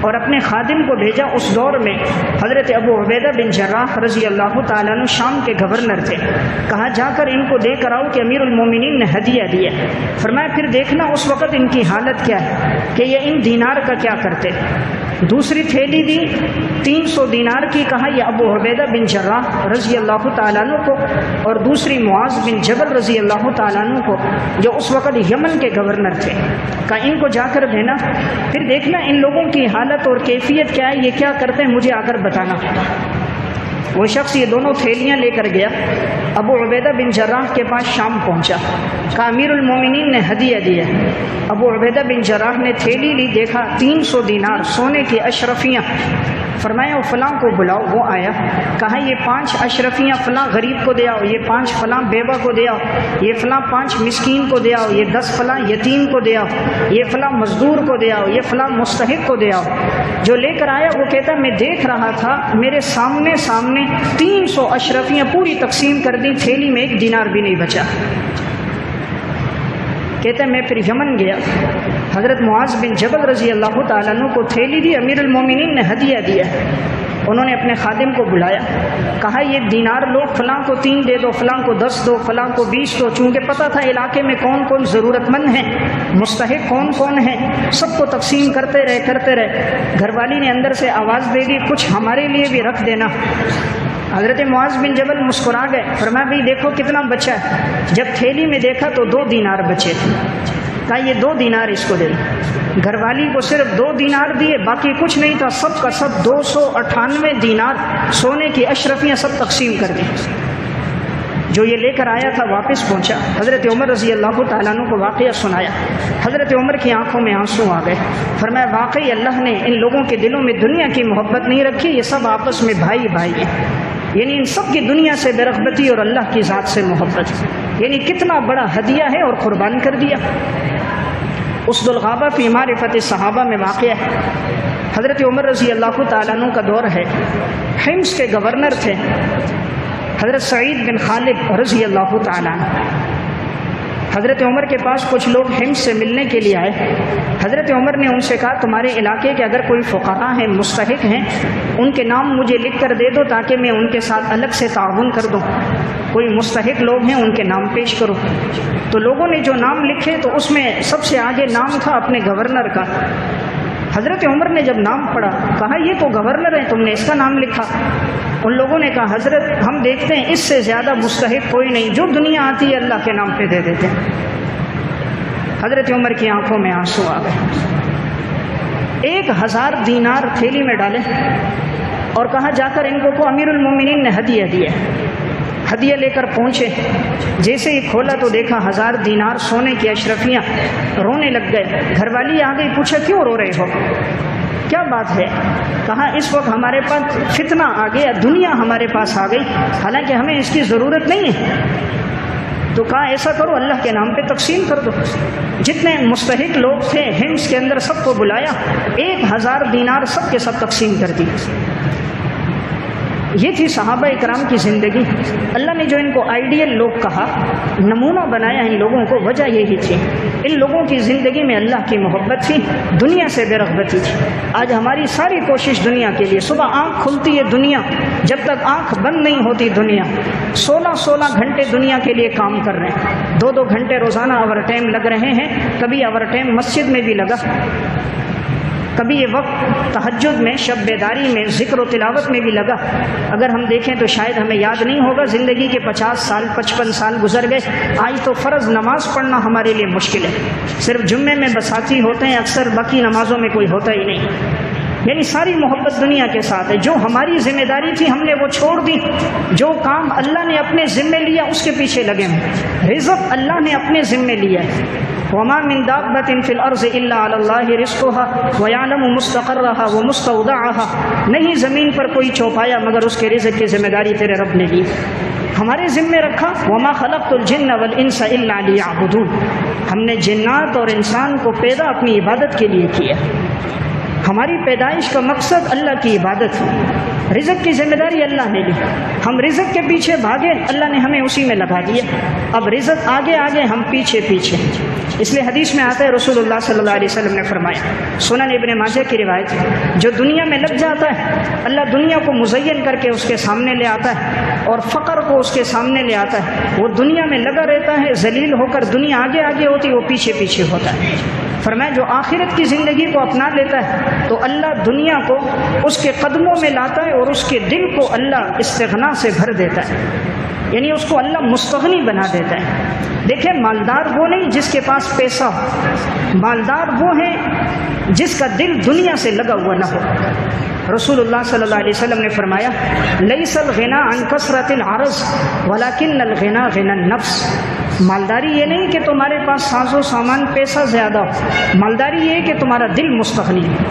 A: اور اپنے خادم کو بھیجا۔ اس دور میں حضرت ابو عبیدہ بن جراح رضی اللہ تعالیٰ عنہ شام کے گورنر تھے، کہا جا کر ان کو دے کر آؤ کہ امیر المومنین نے ہدیہ دیا۔ فرمایا پھر دیکھنا اس وقت ان کی حالت کیا ہے کہ یہ ان دینار کا کیا کرتے۔ دوسری تھیلی دی 300 دینار کی، کہا یہ ابو عبیدہ بن جراح رضی اللہ تعالیٰ عنہ کو، اور دوسری معاذ بن جبل رضی اللہ تعالیٰ عنہ کو جو اس وقت یمن کے گورنر تھے، کہا ان کو جا کر دینا، پھر دیکھنا ان لوگوں کی حالت اور کیفیت کیا ہے، یہ کیا کرتے ہیں مجھے آ کر بتانا۔ وہ شخص یہ دونوں تھیلیاں لے کر گیا، ابو عبیدہ بن جراح کے پاس شام پہنچا، کہا امیر المومنین نے ہدیہ دیا۔ ابو عبیدہ بن جراح نے تھیلی لی، دیکھا 300 دینار سونے کی اشرفیاں۔ فرمایا فلاں کو بلاؤ، وہ آیا، کہا یہ 5 اشرفیاں فلاں غریب کو دے آؤ، یہ 5 فلاں بیوہ کو دے آؤ، یہ فلاں 5 مسکین کو دے آؤ، یہ 10 فلاں یتیم کو دے آؤ، یہ فلاں مزدور کو دے آؤ، یہ فلاں مستحق کو دے آؤ۔ جو لے کر آیا وہ کہتا میں دیکھ رہا تھا میرے سامنے 300 اشرفیاں پوری تقسیم کر دی، تھیلی میں 1 دینار بھی نہیں بچا۔ کہتے ہیں میں پھر یمن گیا، حضرت معاذ بن جبل رضی اللہ تعالیٰ عنہ کو تھیلی دی، امیر المومنین نے ہدیہ دیا۔ انہوں نے اپنے خادم کو بلایا، کہا یہ دینار لو، فلاں کو 3 دے دو، فلاں کو 10 دو، فلاں کو 20 دو۔ چونکہ پتہ تھا علاقے میں کون کون ضرورت مند ہیں، مستحق کون کون ہیں، سب کو تقسیم کرتے رہے۔ گھر والی نے اندر سے آواز دے دی کچھ ہمارے لیے بھی رکھ دینا۔ حضرت معاذ بن جبل مسکرا گئے، فرمایا بھائی دیکھو کتنا بچا ہے۔ جب تھیلی میں دیکھا تو 2 دینار بچے تھے، کہا یہ 2 دینار اس کو دے دو۔ گھر والی کو صرف 2 دینار دیے، باقی کچھ نہیں تھا، سب کا سب 298 دینار سونے کی اشرفیاں سب تقسیم کر دی۔ جو یہ لے کر آیا تھا واپس پہنچا، حضرت عمر رضی اللہ تعالیٰ عنہ کو واقعہ سنایا۔ حضرت عمر کی آنکھوں میں آنسو آ گئے، فرمایا واقعی اللہ نے ان لوگوں کے دلوں میں دنیا کی محبت نہیں رکھی، یہ سب آپس میں بھائی بھائی ہیں، یعنی ان سب کی دنیا سے بے رغبتی اور اللہ کی ذات سے محبت، یعنی کتنا بڑا ہدیہ ہے اور قربان کر دیا۔ اسد الغابہ فی معرفت الصحابہ میں واقع ہے، حضرت عمر رضی اللہ تعالیٰ عنہ کا دور ہے، حمص کے گورنر تھے حضرت سعید بن خالد رضی اللہ تعالیٰ عنہ۔ حضرت عمر کے پاس کچھ لوگ حمص سے ملنے کے لیے آئے، حضرت عمر نے ان سے کہا تمہارے علاقے کے اگر کوئی فقراء ہیں، مستحق ہیں، ان کے نام مجھے لکھ کر دے دو تاکہ میں ان کے ساتھ الگ سے تعاون کر دوں، کوئی مستحق لوگ ہیں ان کے نام پیش کرو۔ تو لوگوں نے جو نام لکھے تو اس میں سب سے آگے نام تھا اپنے گورنر کا۔ حضرت عمر نے جب نام پڑھا کہا یہ تو گورنر ہے، تم نے اس کا نام لکھا؟ ان لوگوں نے کہا حضرت ہم دیکھتے ہیں اس سے زیادہ مستحق کوئی نہیں، جو دنیا آتی ہے اللہ کے نام پہ دے دیتے ہیں۔ حضرت عمر کی آنکھوں میں آنسو آ گئے۔ 1000 دینار تھیلی میں ڈالے، اور کہا جا کر ان کو امیر المومنین نے ہدیہ دیا۔ ہدیہ لے کر پہنچے، جیسے ہی کھولا تو دیکھا 1000 دینار سونے کی اشرفیاں، رونے لگ گئے۔ گھر والی آ گئی، پوچھا کیوں رو رہے ہو، کیا بات ہے؟ کہا اس وقت ہمارے پاس فتنہ آ گیا، دنیا ہمارے پاس آ گئی، حالانکہ ہمیں اس کی ضرورت نہیں ہے۔ تو کہا ایسا کرو اللہ کے نام پہ تقسیم کر دو۔ جتنے مستحق لوگ تھے ہمس کے اندر سب کو بلایا، 1000 دینار سب کے سب تقسیم کر دی۔ یہ تھی صحابہ اکرام کی زندگی۔ اللہ نے جو ان کو آئیڈیل لوگ کہا، نمونہ بنایا ان لوگوں کو، وجہ یہی تھی۔ ان لوگوں کی زندگی میں اللہ کی محبت تھی، دنیا سے بے رغبتی تھی۔ آج ہماری ساری کوشش دنیا کے لیے، صبح آنکھ کھلتی ہے دنیا، جب تک آنکھ بند نہیں ہوتی دنیا، 16 گھنٹے دنیا کے لیے کام کر رہے ہیں۔ 2 گھنٹے روزانہ اوور ٹائم لگ رہے ہیں، کبھی اوور ٹائم مسجد میں بھی لگا، کبھی یہ وقت تہجد میں، شب بیداری میں، ذکر و تلاوت میں بھی لگا۔ اگر ہم دیکھیں تو شاید ہمیں یاد نہیں ہوگا، زندگی کے 50 سال 55 سال گزر گئے، آج تو فرض نماز پڑھنا ہمارے لیے مشکل ہے۔ صرف جمعے میں بساتی ہوتے ہیں اکثر، باقی نمازوں میں کوئی ہوتا ہی نہیں۔ یعنی ساری محبت دنیا کے ساتھ ہے۔ جو ہماری ذمہ داری تھی ہم نے وہ چھوڑ دی، جو کام اللہ نے اپنے ذمے لیا اس کے پیچھے لگے ہیں۔ رزق اللہ نے اپنے ذمے لیا ہے۔ وما من دابۃ فی الارض الا علی اللہ رزقها ویعلم مستقرها ومستودعها، نہیں زمین پر کوئی چوپایا مگر اس کے رزق کی ذمہ داری تیرے رب نے لی، ہمارے ذمے رکھا۔ وما خلقت الجن والانس الا لیعبدون، ہم نے جنات اور انسان کو پیدا اپنی عبادت کے لیے کیا۔ ہماری پیدائش کا مقصد اللہ کی عبادت ہے، رزق کی ذمہ داری اللہ نے لی، ہم رزق کے پیچھے بھاگے، اللہ نے ہمیں اسی میں لگا دیا۔ اب رزق آگے آگے، ہم پیچھے پیچھے۔ اس لیے حدیث میں آتا ہے، رسول اللہ صلی اللہ علیہ وسلم نے فرمایا، سنن ابن ماجہ کی روایت ہے، جو دنیا میں لگ جاتا ہے اللہ دنیا کو مزین کر کے اس کے سامنے لے آتا ہے اور فقر کو اس کے سامنے لے آتا ہے۔ وہ دنیا میں لگا رہتا ہے ذلیل ہو کر، دنیا آگے آگے ہوتی، وہ پیچھے پیچھے ہوتا ہے۔ فرمایا جو آخرت کی زندگی کو اپنا لیتا ہے تو اللہ دنیا کو اس کے قدموں میں لاتا ہے اور اس کے دل کو اللہ استغنا سے بھر دیتا ہے، یعنی اس کو اللہ مستغنی بنا دیتا ہے۔ دیکھیں مالدار وہ نہیں جس کے پاس پیسہ ہو، مالدار وہ ہے جس کا دل دنیا سے لگا ہوا نہ ہو۔ رسول اللہ صلی اللہ علیہ وسلم نے فرمایا، لیس الغنا عن کثرت العرض ولکن الغنا غنى النفس، مالداری یہ نہیں کہ تمہارے پاس ساز و سامان پیسہ زیادہ ہو، مالداری یہ ہے کہ تمہارا دل مستغنی ہے،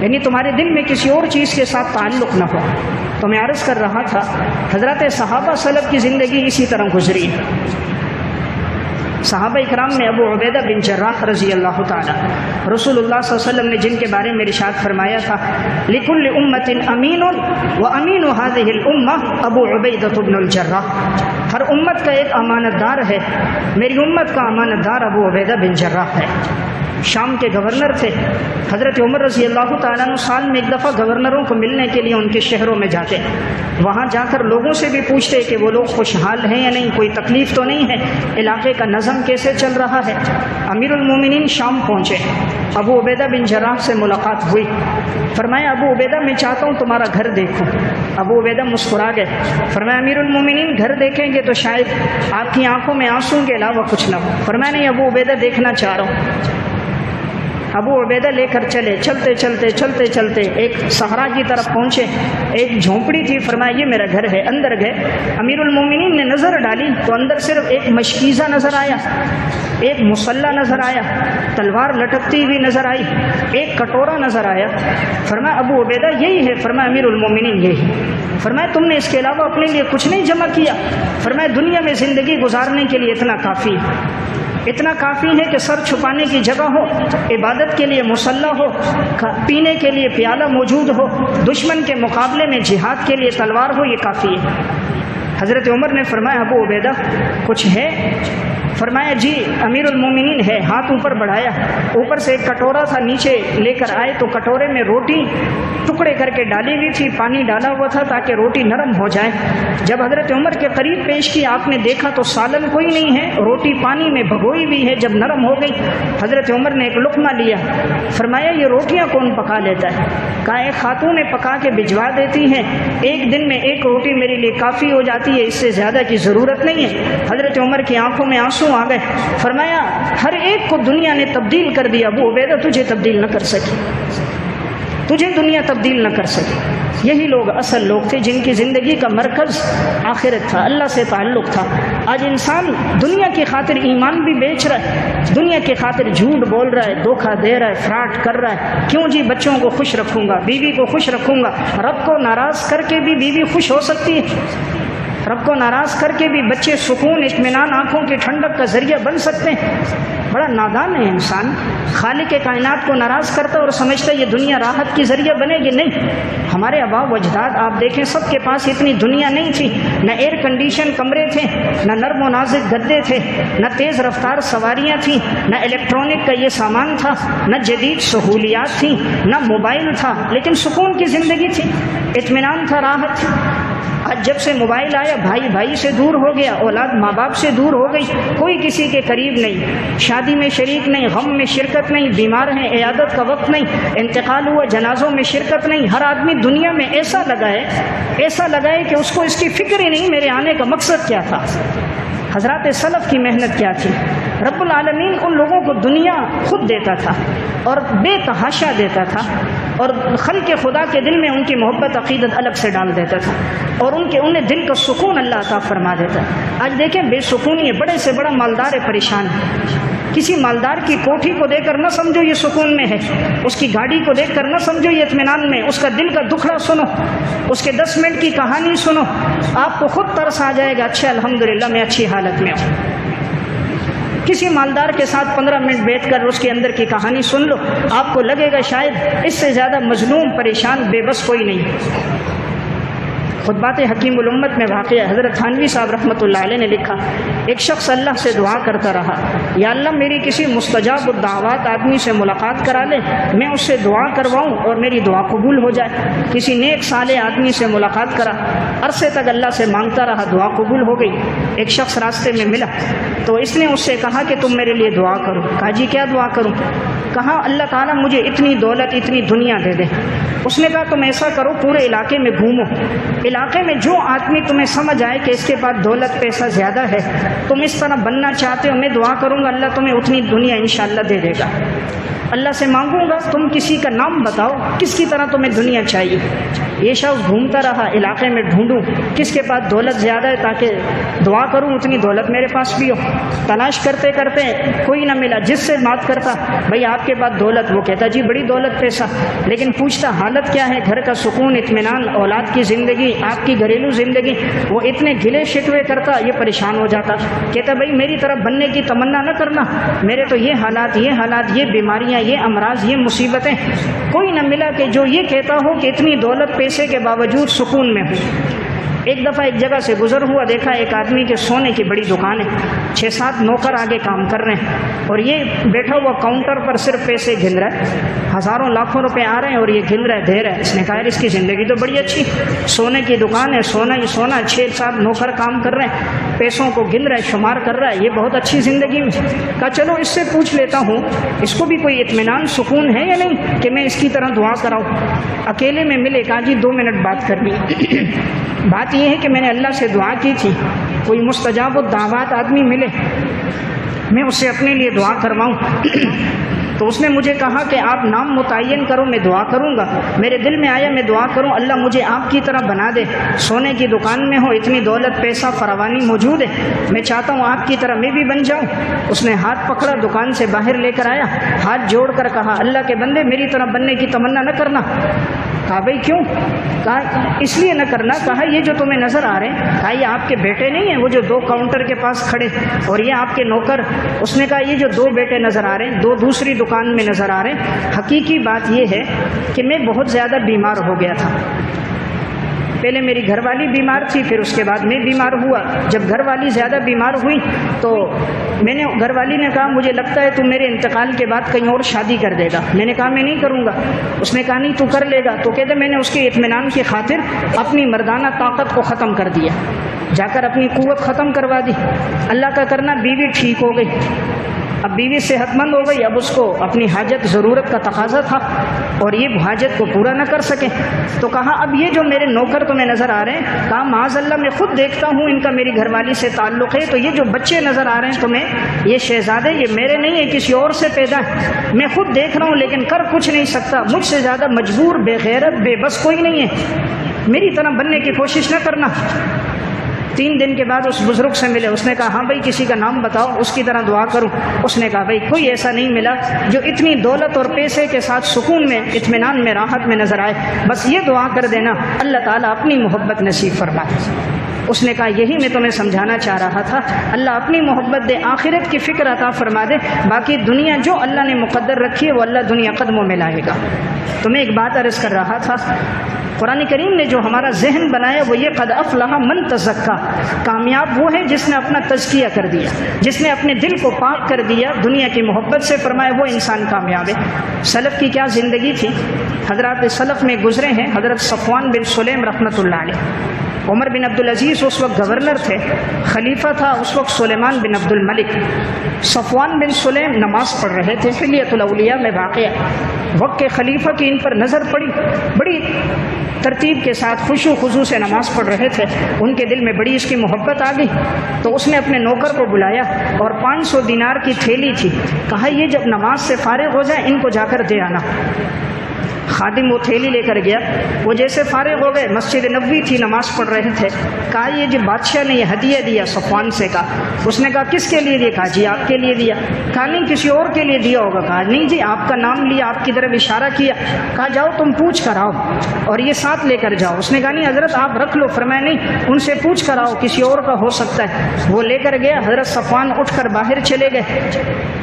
A: یعنی تمہارے دل میں کسی اور چیز کے ساتھ تعلق نہ ہو۔ تو میں عرض کر رہا تھا حضرات صحابہ سلف کی زندگی اسی طرح گزری ہے۔ صحابہ اکرام میں ابو عبیدہ بن جراح رضی اللہ تعالی، رسول اللہ صلی اللہ علیہ وسلم نے جن کے بارے میں ارشاد فرمایا تھا، لکل امت امین وامین هذه الامه ابو عبیدہ بن الجراح، ہر امت کا ایک امانت دار ہے، میری امت کا امانت دار ابو عبیدہ بن جراح ہے۔ شام کے گورنر تھے حضرت عمر رضی اللہ تعالیٰ عنہ، سال میں ایک دفعہ گورنروں کو ملنے کے لیے ان کے شہروں میں جاتے، وہاں جا کر لوگوں سے بھی پوچھتے کہ وہ لوگ خوشحال ہیں یا نہیں، کوئی تکلیف تو نہیں ہے، علاقے کا نظم کیسے چل رہا ہے۔ امیر المومنین شام پہنچے، ابو عبیدہ بن جراح سے ملاقات ہوئی، فرمایا ابو عبیدہ میں چاہتا ہوں تمہارا گھر دیکھوں۔ ابو عبیدہ مسکرا گئے، فرمایا امیر المومنین گھر دیکھیں گے تو شاید آپ کی آنکھوں میں آنسوں کے علاوہ کچھ نہ ہو۔ فرمایا نہیں ابو عبیدہ دیکھنا چاہ رہا ہوں۔ ابو عبیدہ لے کر چلے، چلتے چلتے چلتے چلتے ایک صحرا کی طرف پہنچے، ایک جھونپڑی تھی، فرمایا یہ میرا گھر ہے۔ اندر گئے، امیر المومنین نے نظر ڈالی تو اندر صرف ایک مشکیزہ نظر آیا، ایک مصلہ نظر آیا، تلوار لٹکتی ہوئی نظر آئی، ایک کٹورا نظر آیا۔ فرمایا ابو عبیدہ یہی ہے؟ فرمایا امیر المومنین یہی۔ فرمایا تم نے اس کے علاوہ اپنے لیے کچھ نہیں جمع کیا؟ فرمایا دنیا میں زندگی گزارنے کے لیے اتنا کافی ہے، اتنا کافی ہے کہ سر چھپانے کی جگہ ہو، عبادت کے لیے مصلی ہو، پینے کے لیے پیالہ موجود ہو، دشمن کے مقابلے میں جہاد کے لیے تلوار ہو، یہ کافی ہے۔ حضرت عمر نے فرمایا ابو عبیدہ کچھ ہے؟ فرمایا جی امیر المومنین ہے۔ ہاتھ اوپر بڑھایا، اوپر سے ایک کٹورا تھا، نیچے لے کر آئے تو کٹورے میں روٹی ٹکڑے کر کے ڈالی ہوئی تھی، پانی ڈالا ہوا تھا تاکہ روٹی نرم ہو جائے۔ جب حضرت عمر کے قریب پیش کی، آپ نے دیکھا تو سالن کوئی نہیں ہے، روٹی پانی میں بھگوئی ہوئی ہے۔ جب نرم ہو گئی حضرت عمر نے ایک لقمہ لیا، فرمایا یہ روٹیاں کون پکا لیتا ہے؟ کہا ایک خاتون پکا کے بھجوا دیتی ہیں، ایک دن میں ایک روٹی میرے لیے کافی ہو جاتی ہے، اس سے زیادہ کی ضرورت نہیں ہے۔ حضرت عمر کی آنکھوں میں آنسو آ گئے، فرمایا ہر ایک کو دنیا نے تبدیل کر دیا، ابو عبیدہ تجھے تبدیل نہ کر سکی۔ تجھے دنیا تبدیل نہ کر سکے۔ یہی لوگ اصل لوگ تھے جن کی زندگی کا مرکز آخرت تھا، اللہ سے تعلق تھا۔ آج انسان دنیا کی خاطر ایمان بھی بیچ رہا ہے، دنیا کی خاطر جھوٹ بول رہا ہے، دھوکہ دے رہا ہے، فراڈ کر رہا ہے۔ کیوں جی؟ بچوں کو خوش رکھوں گا، بیوی کو خوش رکھوں گا۔ رب کو ناراض کر کے بھی بیوی خوش ہو سکتی ہے، رب کو ناراض کر کے بھی بچے سکون، اطمینان، آنکھوں کی ٹھنڈک کا ذریعہ بن سکتے ہیں۔ بڑا نادان ہے انسان، خالق کائنات کو ناراض کرتا اور سمجھتا یہ دنیا راحت کی ذریعہ بنے گی۔ نہیں، ہمارے آباء و اجداد آپ دیکھیں سب کے پاس اتنی دنیا نہیں تھی، نہ ایئر کنڈیشن کمرے تھے، نہ نرم و نازک گدے تھے، نہ تیز رفتار سواریاں تھیں، نہ الیکٹرانک کا یہ سامان تھا، نہ جدید سہولیات تھیں، نہ موبائل تھا، لیکن سکون کی زندگی تھی، اطمینان تھا، راحت تھی۔ آج جب سے موبائل آیا، بھائی بھائی سے دور ہو گیا، اولاد ماں باپ سے دور ہو گئی، کوئی کسی کے قریب نہیں، شادی میں شریک نہیں، غم میں شرکت نہیں، بیمار ہیں عیادت کا وقت نہیں، انتقال ہوا جنازوں میں شرکت نہیں۔ ہر آدمی دنیا میں ایسا لگا ہے کہ اس کو اس کی فکر ہی نہیں میرے آنے کا مقصد کیا تھا، حضرات سلف کی محنت کیا تھی۔ رب العالمین ان لوگوں کو دنیا خود دیتا تھا اور بے تحاشا دیتا تھا، اور خلق خدا کے دل میں ان کی محبت عقیدت الگ سے ڈال دیتا تھا، اور انہیں دل کا سکون اللہ عطا فرما دیتا ہے۔ آج دیکھیں بے سکونی ہے، بڑے سے بڑا مالدار پریشان ہے۔ کسی مالدار کی کوٹھی کو دیکھ کر نہ سمجھو یہ سکون میں ہے، اس کی گاڑی کو دیکھ کر نہ سمجھو یہ اطمینان میں، اس کا دل کا دکھڑا سنو، اس کے 10 منٹ کی کہانی سنو، آپ کو خود ترس آ جائے گا، اچھا الحمدللہ میں اچھی حالت میں ہوں۔ کسی مالدار کے ساتھ 15 منٹ بیٹھ کر اس کے اندر کی کہانی سن لو، آپ کو لگے گا شاید اس سے زیادہ مظلوم، پریشان، بے بس کوئی نہیں۔ خطبات حکیم الامت میں واقعہ حضرت تھانوی صاحب رحمۃ اللہ علیہ نے لکھا، ایک شخص اللہ سے دعا کرتا رہا، یا اللہ میری کسی مستجاب الدعوات آدمی سے ملاقات کرا لے، میں اس سے دعا کرواؤں اور میری دعا قبول ہو جائے۔ کسی نیک صالح آدمی سے ملاقات کرا، عرصے تک اللہ سے مانگتا رہا، دعا قبول ہو گئی۔ ایک شخص راستے میں ملا تو اس نے اس سے کہا کہ تم میرے لیے دعا کرو۔ کہا جی کیا دعا کروں؟ کہا اللہ تعالیٰ مجھے اتنی دولت، اتنی دنیا دے دے۔ اس نے کہا تم ایسا کرو، پورے علاقے میں گھومو، علاقے میں جو آدمی تمہیں سمجھ آئے کہ اس کے پاس دولت پیسہ زیادہ ہے، تم اس طرح بننا چاہتے ہو، میں دعا کروں گا اللہ تمہیں اتنی دنیا انشاءاللہ دے دے گا۔ اللہ سے مانگوں گا تم کسی کا نام بتاؤ کس کی طرح تمہیں دنیا چاہیے۔ یہ شخص گھومتا رہا، علاقے میں ڈھونڈوں کس کے پاس دولت زیادہ ہے تاکہ دعا کروں اتنی دولت میرے پاس بھی ہو۔ تلاش کرتے کرتے کوئی نہ ملا، جس سے بات کرتا بھائی آپ کے پاس دولت، وہ کہتا جی بڑی دولت پیسہ، لیکن پوچھتا حالت کیا ہے، گھر کا سکون، اطمینان، اولاد کی زندگی، آپ کی گھریلو زندگی، وہ اتنے گلے شکوے کرتا، یہ پریشان ہو جاتا، کہتا بھائی میری طرف بننے کی تمنا نہ کرنا، میرے تو یہ حالات، یہ بیماریاں، یہ امراض، یہ مصیبتیں۔ کوئی نہ ملا کہ جو یہ کہتا ہو کہ اتنی دولت پیسے کے باوجود سکون میں ہوں۔ ایک دفعہ ایک جگہ سے گزر ہوا، دیکھا ایک آدمی کے سونے کی بڑی دکان ہے، 6-7 نوکر آگے کام کر رہے ہیں، اور یہ بیٹھا ہوا کاؤنٹر پر صرف پیسے گن رہا ہے، ہزاروں لاکھوں روپے آ رہے ہیں اور یہ گن رہا ہے، دے رہا ہے۔ اس نے کہا اس کی زندگی تو بڑی اچھی، سونے کی دکان ہے، سونا ہی سونا، 6-7 نوکر کام کر رہے ہیں، پیسوں کو گن رہا ہے، شمار کر رہا ہے، یہ بہت اچھی زندگی ہے۔ کہا چلو اس سے پوچھ لیتا ہوں اس کو بھی کوئی اطمینان، سکون ہے یا نہیں کہ میں اس کی طرح دعا کراؤں۔ اکیلے میں ملے، کہا جی 2 منٹ بات کرنی۔ بات یہ ہے کہ میں نے اللہ سے دعا کی تھی، کوئی مستجاب الدعوات آدمی ملے، میں اسے اپنے لیے دعا کرواؤں۔ تو اس نے مجھے کہا کہ آپ نام متعین کرو، میں دعا کروں گا۔ میرے دل میں آیا میں دعا کروں اللہ مجھے آپ کی طرح بنا دے، سونے کی دکان میں ہو، اتنی دولت پیسہ فراوانی موجود ہے، میں چاہتا ہوں آپ کی طرح میں بھی بن جاؤں۔ اس نے ہاتھ پکڑا، دکان سے باہر لے کر آیا، ہاتھ جوڑ کر کہا اللہ کے بندے میری طرح بننے کی تمنا نہ کرنا۔ کہا بھائی کیوں؟ کہا اس لیے نہ کرنا، کہا یہ جو تمہیں نظر آ رہے ہیں، کہا یہ آپ کے بیٹے نہیں ہیں وہ جو 2 کاؤنٹر کے پاس کھڑے، اور یہ آپ کے نوکر۔ اس نے کہا یہ جو 2 بیٹے نظر آ رہے ہیں، 2 دوسری دکان میں نظر آ رہے ہیں۔ حقیقی بات یہ ہے کہ میں بہت زیادہ بیمار ہو گیا تھا، پہلے میری گھر والی بیمار تھی، پھر اس کے بعد میں بیمار ہوا۔ جب گھر والی زیادہ بیمار ہوئی تو گھر والی نے کہا مجھے لگتا ہے تو میرے انتقال کے بعد کہیں اور شادی کر دے گا۔ میں نے کہا میں نہیں کروں گا۔ اس نے کہا نہیں تو کر لے گا۔ تو کہتے میں نے اس کے اطمینان کی خاطر اپنی مردانہ طاقت کو ختم کر دیا، جا کر اپنی قوت ختم کروا دی۔ اللہ کا کرنا بیوی ٹھیک ہو گئی، اب بیوی صحت مند ہو گئی، اب اس کو اپنی حاجت ضرورت کا تقاضا تھا اور یہ حاجت کو پورا نہ کر سکے، تو کہا اب یہ جو میرے نوکر تمہیں نظر آ رہے ہیں، کہا معاذ اللہ میں خود دیکھتا ہوں ان کا میری گھر والی سے تعلق ہے، تو یہ جو بچے نظر آ رہے ہیں تمہیں، یہ شہزادے یہ میرے نہیں ہے، کسی اور سے پیدا ہے، میں خود دیکھ رہا ہوں لیکن کر کچھ نہیں سکتا، مجھ سے زیادہ مجبور بے غیرت بے بس کوئی نہیں ہے، میری طرح بننے کی کوشش نہ کرنا۔ 3 دن کے بعد اس بزرگ سے ملے، اس نے کہا ہاں بھائی کسی کا نام بتاؤ اس کی طرح دعا کروں۔ اس نے کہا بھائی کوئی ایسا نہیں ملا جو اتنی دولت اور پیسے کے ساتھ سکون میں، اطمینان میں، راحت میں نظر آئے، بس یہ دعا کر دینا اللہ تعالیٰ اپنی محبت نصیب فرمائے۔ اس نے کہا یہی میں تمہیں سمجھانا چاہ رہا تھا، اللہ اپنی محبت دے، آخرت کی فکر عطا فرما دے، باقی دنیا جو اللہ نے مقدر رکھی ہے وہ اللہ دنیا قدموں میں لائے گا۔ تو میں ایک بات عرض کر رہا تھا، قرآن کریم نے جو ہمارا ذہن بنایا وہ یہ قد افلح من تزکا، کامیاب وہ ہے جس نے اپنا تزکیہ کر دیا، جس نے اپنے دل کو پاک کر دیا دنیا کی محبت سے، فرمایا وہ انسان کامیاب ہے۔ سلف کی کیا زندگی تھی، حضرات سلف میں گزرے ہیں، حضرت صفوان بن سلیم رحمۃ اللہ علیہ، عمر بن عبدالعزیز اس وقت گورنر تھے، خلیفہ تھا اس وقت سلیمان بن عبد الملک، صفوان بن سلیم نماز پڑھ رہے تھے، حلیۃ الاولیاء میں واقع، وقت کے خلیفہ کی ان پر نظر پڑی، بڑی ترتیب کے ساتھ خشوع و خضوع سے نماز پڑھ رہے تھے، ان کے دل میں بڑی اس کی محبت آ گئی، تو اس نے اپنے نوکر کو بلایا اور 500 دینار کی تھیلی تھی، کہا یہ جب نماز سے فارغ ہو جائے ان کو جا کر دے آنا۔ خادم وہ تھیلی لے کر گیا، وہ جیسے فارغ ہو گئے، مسجد نبوی تھی، نماز پڑھ رہے تھے، کہا یہ جو بادشاہ نے یہ ہدیہ دیا صفوان سے، کہا اس نے کہا کس کے لیے دیا، کہا جی آپ کے لیے دیا، کہا نہیں کسی اور کے لیے دیا ہوگا، کہا نہیں جی آپ کا نام لیا، آپ کی طرف اشارہ کیا، کہا جاؤ تم پوچھ کر آؤ اور یہ ساتھ لے کر جاؤ۔ اس نے کہا نہیں حضرت آپ رکھ لو، فرمایا نہیں ان سے پوچھ کر آؤ، کسی اور کا ہو سکتا ہے۔ وہ لے کر گیا، حضرت صفوان اٹھ کر باہر چلے گئے،